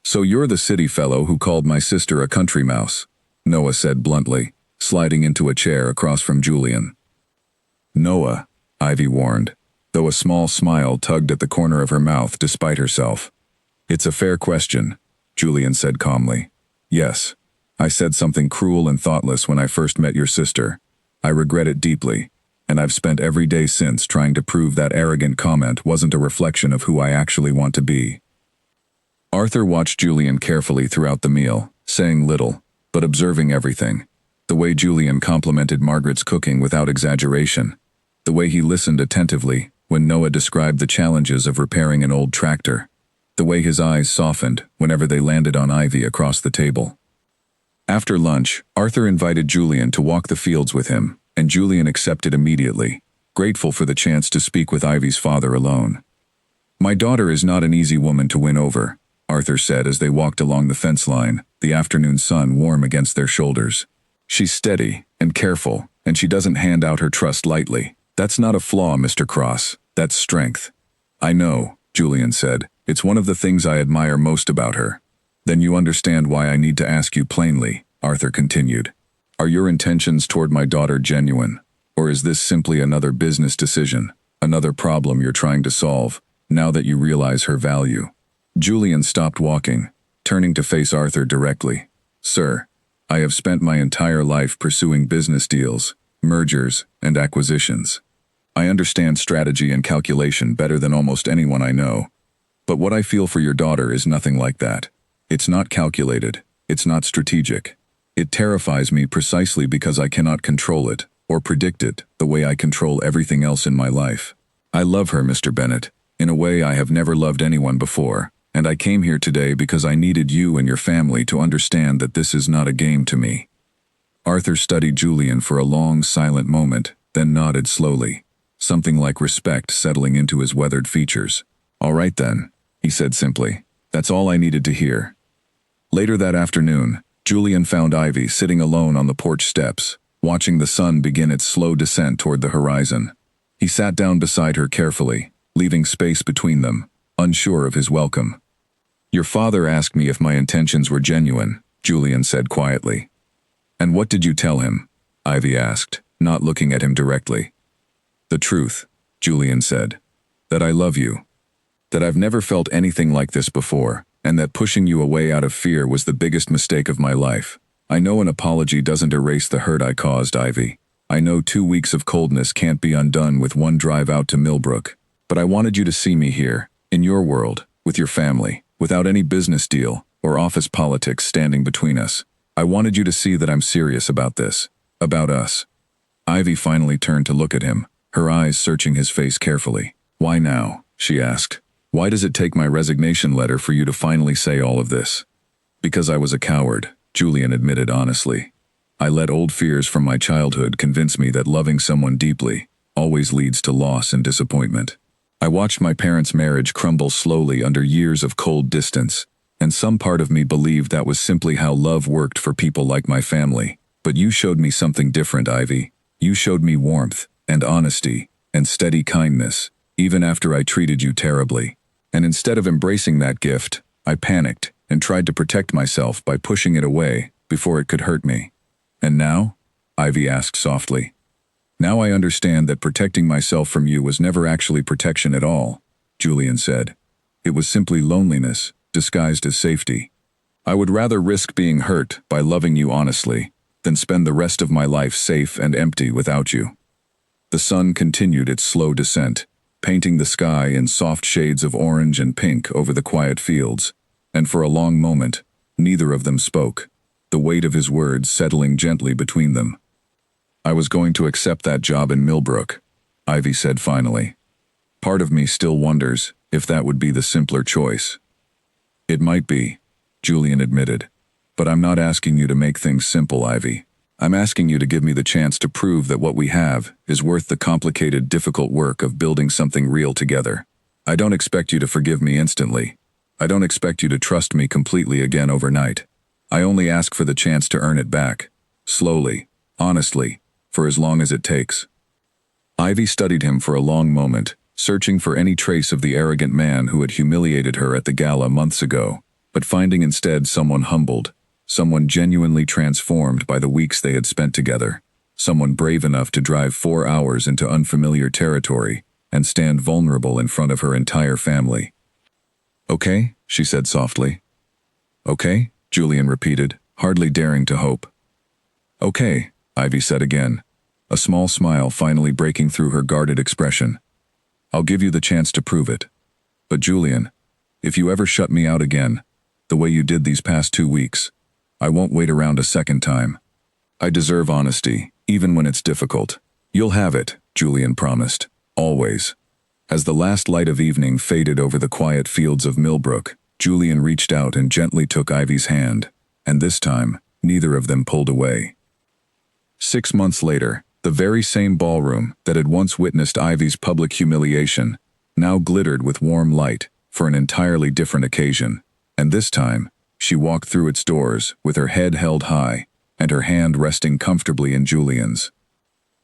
So you're the city fellow who called my sister a country mouse, Noah said bluntly, sliding into a chair across from Julian. Noah, Ivy warned, though a small smile tugged at the corner of her mouth despite herself. It's a fair question, Julian said calmly. Yes, I said something cruel and thoughtless when I first met your sister. I regret it deeply, and I've spent every day since trying to prove that arrogant comment wasn't a reflection of who I actually want to be. Arthur watched Julian carefully throughout the meal, saying little, but observing everything. The way Julian complimented Margaret's cooking without exaggeration. The way he listened attentively when Noah described the challenges of repairing an old tractor. The way his eyes softened whenever they landed on Ivy across the table. After lunch, Arthur invited Julian to walk the fields with him, and Julian accepted immediately, grateful for the chance to speak with Ivy's father alone. My daughter is not an easy woman to win over, Arthur said as they walked along the fence line, the afternoon sun warm against their shoulders. She's steady and careful, and she doesn't hand out her trust lightly. That's not a flaw, Mr. Cross. That's strength. I know, Julian said. It's one of the things I admire most about her. Then you understand why I need to ask you plainly, Arthur continued. Are your intentions toward my daughter genuine? Or is this simply another business decision, another problem you're trying to solve, now that you realize her value? Julian stopped walking, turning to face Arthur directly. Sir, I have spent my entire life pursuing business deals, mergers, and acquisitions. I understand strategy and calculation better than almost anyone I know. But what I feel for your daughter is nothing like that. It's not calculated. It's not strategic. It terrifies me precisely because I cannot control it, or predict it, the way I control everything else in my life. I love her, Mr. Bennett, in a way I have never loved anyone before, and I came here today because I needed you and your family to understand that this is not a game to me. Arthur studied Julian for a long, silent moment, then nodded slowly, something like respect settling into his weathered features. All right then, he said simply. That's all I needed to hear. Later that afternoon, Julian found Ivy sitting alone on the porch steps, watching the sun begin its slow descent toward the horizon. He sat down beside her carefully, leaving space between them, unsure of his welcome. Your father asked me if my intentions were genuine, Julian said quietly. And what did you tell him? Ivy asked, not looking at him directly. The truth, Julian said. That I love you. That I've never felt anything like this before, and that pushing you away out of fear was the biggest mistake of my life. I know an apology doesn't erase the hurt I caused, Ivy. I know 2 weeks of coldness can't be undone with one drive out to Millbrook, but I wanted you to see me here, in your world, with your family, without any business deal or office politics standing between us. I wanted you to see that I'm serious about this, about us. Ivy finally turned to look at him, her eyes searching his face carefully. Why now? She asked. Why does it take my resignation letter for you to finally say all of this? Because I was a coward, Julian admitted honestly. I let old fears from my childhood convince me that loving someone deeply always leads to loss and disappointment. I watched my parents' marriage crumble slowly under years of cold distance, and some part of me believed that was simply how love worked for people like my family. But you showed me something different, Ivy. You showed me warmth, and honesty, and steady kindness, even after I treated you terribly. And instead of embracing that gift, I panicked and tried to protect myself by pushing it away before it could hurt me. And now? Ivy asked softly. Now I understand that protecting myself from you was never actually protection at all, Julian said. It was simply loneliness, disguised as safety. I would rather risk being hurt by loving you honestly than spend the rest of my life safe and empty without you. The sun continued its slow descent, painting the sky in soft shades of orange and pink over the quiet fields, and for a long moment, neither of them spoke, the weight of his words settling gently between them. I was going to accept that job in Millbrook, Ivy said finally. Part of me still wonders if that would be the simpler choice. It might be, Julian admitted, but I'm not asking you to make things simple, Ivy. I'm asking you to give me the chance to prove that what we have is worth the complicated, difficult work of building something real together. I don't expect you to forgive me instantly. I don't expect you to trust me completely again overnight. I only ask for the chance to earn it back, slowly, honestly, for as long as it takes. Ivy studied him for a long moment, searching for any trace of the arrogant man who had humiliated her at the gala months ago, but finding instead someone humbled, someone genuinely transformed by the weeks they had spent together, someone brave enough to drive 4 hours into unfamiliar territory and stand vulnerable in front of her entire family. Okay, she said softly. Okay, Julian repeated, hardly daring to hope. Okay, Ivy said again, a small smile finally breaking through her guarded expression. I'll give you the chance to prove it. But Julian, if you ever shut me out again, the way you did these past 2 weeks, I won't wait around a second time. I deserve honesty, even when it's difficult. You'll have it, Julian promised, always. As the last light of evening faded over the quiet fields of Millbrook, Julian reached out and gently took Ivy's hand, and this time, neither of them pulled away. 6 months later, the very same ballroom that had once witnessed Ivy's public humiliation now glittered with warm light for an entirely different occasion, and this time, she walked through its doors with her head held high and her hand resting comfortably in Julian's.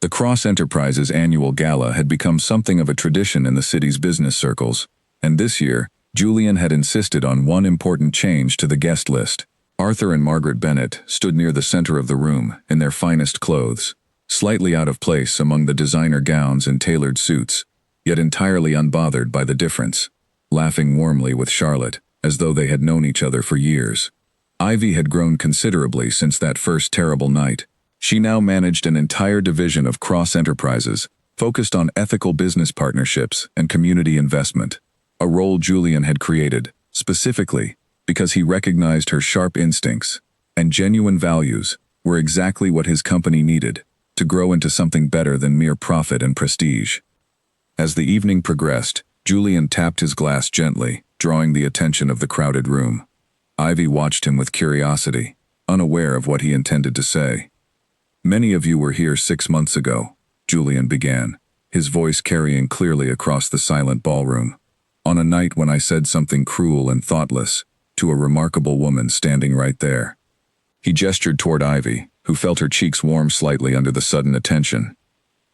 The Cross Enterprises annual gala had become something of a tradition in the city's business circles, and this year, Julian had insisted on one important change to the guest list. Arthur and Margaret Bennett stood near the center of the room in their finest clothes, slightly out of place among the designer gowns and tailored suits, yet entirely unbothered by the difference, laughing warmly with Charlotte, as though they had known each other for years. Ivy had grown considerably since that first terrible night. She now managed an entire division of Cross Enterprises, focused on ethical business partnerships and community investment, a role Julian had created, specifically because he recognized her sharp instincts and genuine values were exactly what his company needed to grow into something better than mere profit and prestige. As the evening progressed, Julian tapped his glass gently, drawing the attention of the crowded room. Ivy watched him with curiosity, unaware of what he intended to say. "Many of you were here 6 months ago," Julian began, his voice carrying clearly across the silent ballroom, "on a night when I said something cruel and thoughtless to a remarkable woman standing right there." He gestured toward Ivy, who felt her cheeks warm slightly under the sudden attention.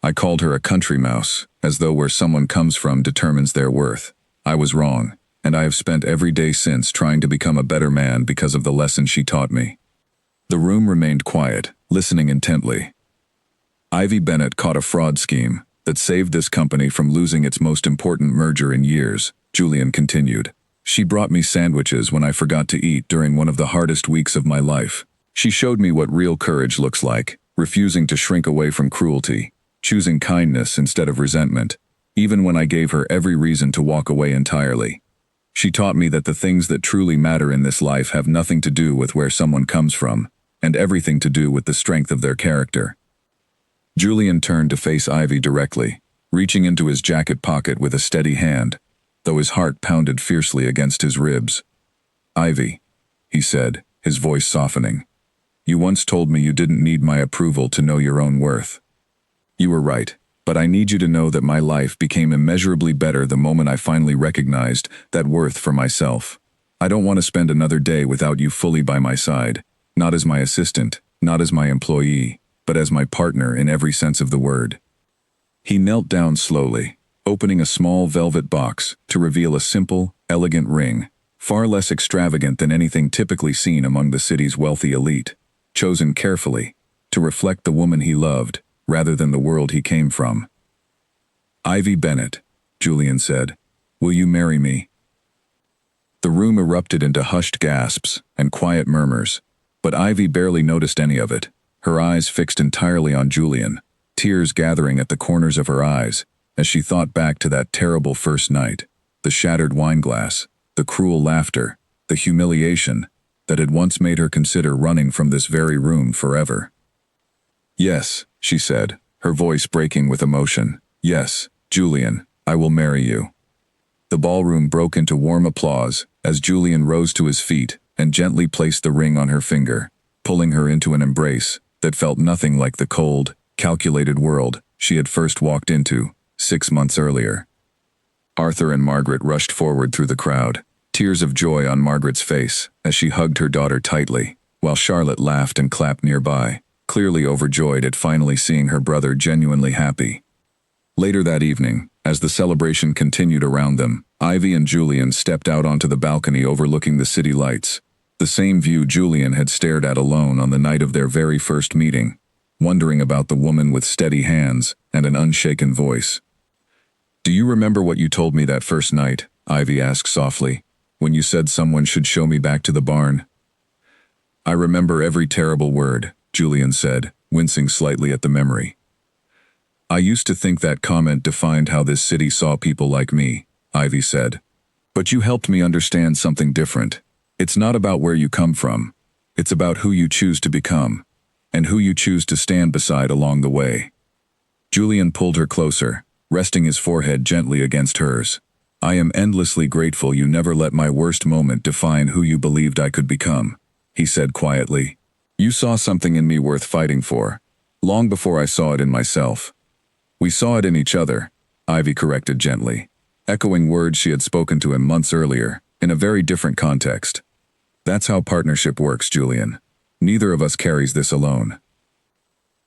"I called her a country mouse, as though where someone comes from determines their worth. I was wrong, and I have spent every day since trying to become a better man because of the lesson she taught me." The room remained quiet, listening intently. Ivy Bennett caught a fraud scheme that saved this company from losing its most important merger in years, Julian continued. "She brought me sandwiches when I forgot to eat during one of the hardest weeks of my life. She showed me what real courage looks like, refusing to shrink away from cruelty, choosing kindness instead of resentment, even when I gave her every reason to walk away entirely. She taught me that the things that truly matter in this life have nothing to do with where someone comes from, and everything to do with the strength of their character." Julian turned to face Ivy directly, reaching into his jacket pocket with a steady hand, though his heart pounded fiercely against his ribs. "Ivy," he said, his voice softening, "you once told me you didn't need my approval to know your own worth. You were right, but I need you to know that my life became immeasurably better the moment I finally recognized that worth for myself. I don't want to spend another day without you fully by my side, not as my assistant, not as my employee, but as my partner in every sense of the word." He knelt down slowly, opening a small velvet box to reveal a simple, elegant ring, far less extravagant than anything typically seen among the city's wealthy elite, chosen carefully to reflect the woman he loved rather than the world he came from. "Ivy Bennett," Julian said, "will you marry me?" The room erupted into hushed gasps and quiet murmurs, but Ivy barely noticed any of it, her eyes fixed entirely on Julian, tears gathering at the corners of her eyes as she thought back to that terrible first night, the shattered wine glass, the cruel laughter, the humiliation that had once made her consider running from this very room forever. "Yes," she said, her voice breaking with emotion. "Yes, Julian, I will marry you." The ballroom broke into warm applause as Julian rose to his feet and gently placed the ring on her finger, pulling her into an embrace that felt nothing like the cold, calculated world she had first walked into 6 months earlier. Arthur and Margaret rushed forward through the crowd, tears of joy on Margaret's face as she hugged her daughter tightly, while Charlotte laughed and clapped nearby, clearly overjoyed at finally seeing her brother genuinely happy. Later that evening, as the celebration continued around them, Ivy and Julian stepped out onto the balcony overlooking the city lights, the same view Julian had stared at alone on the night of their very first meeting, wondering about the woman with steady hands and an unshaken voice. "Do you remember what you told me that first night?" Ivy asked softly, "when you said someone should show me back to the barn?" "I remember every terrible word," Julian said, wincing slightly at the memory. "I used to think that comment defined how this city saw people like me," Ivy said. "But you helped me understand something different. It's not about where you come from. It's about who you choose to become, and who you choose to stand beside along the way." Julian pulled her closer, resting his forehead gently against hers. "I am endlessly grateful you never let my worst moment define who you believed I could become," he said quietly. "You saw something in me worth fighting for, long before I saw it in myself." "We saw it in each other," Ivy corrected gently, echoing words she had spoken to him months earlier, in a very different context. "That's how partnership works, Julian. Neither of us carries this alone."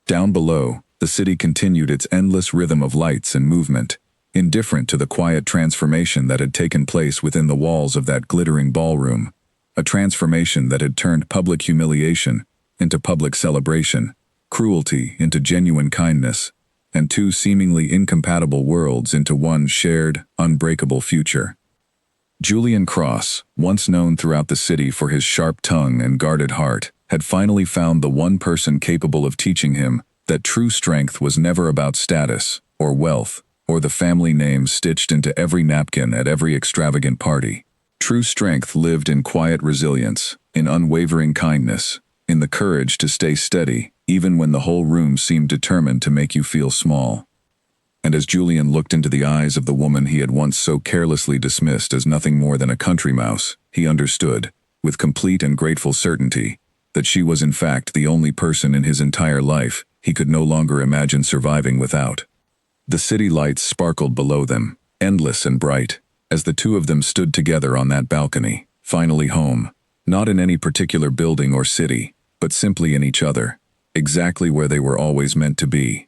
Down below, the city continued its endless rhythm of lights and movement, indifferent to the quiet transformation that had taken place within the walls of that glittering ballroom, a transformation that had turned public humiliation into public celebration, cruelty into genuine kindness, and two seemingly incompatible worlds into one shared, unbreakable future. Julian Cross, once known throughout the city for his sharp tongue and guarded heart, had finally found the one person capable of teaching him that true strength was never about status, or wealth, or the family names stitched into every napkin at every extravagant party. True strength lived in quiet resilience, in unwavering kindness, in the courage to stay steady, even when the whole room seemed determined to make you feel small. And as Julian looked into the eyes of the woman he had once so carelessly dismissed as nothing more than a country mouse, he understood, with complete and grateful certainty, that she was in fact the only person in his entire life he could no longer imagine surviving without. The city lights sparkled below them, endless and bright, as the two of them stood together on that balcony, finally home, not in any particular building or city, but simply in each other, exactly where they were always meant to be.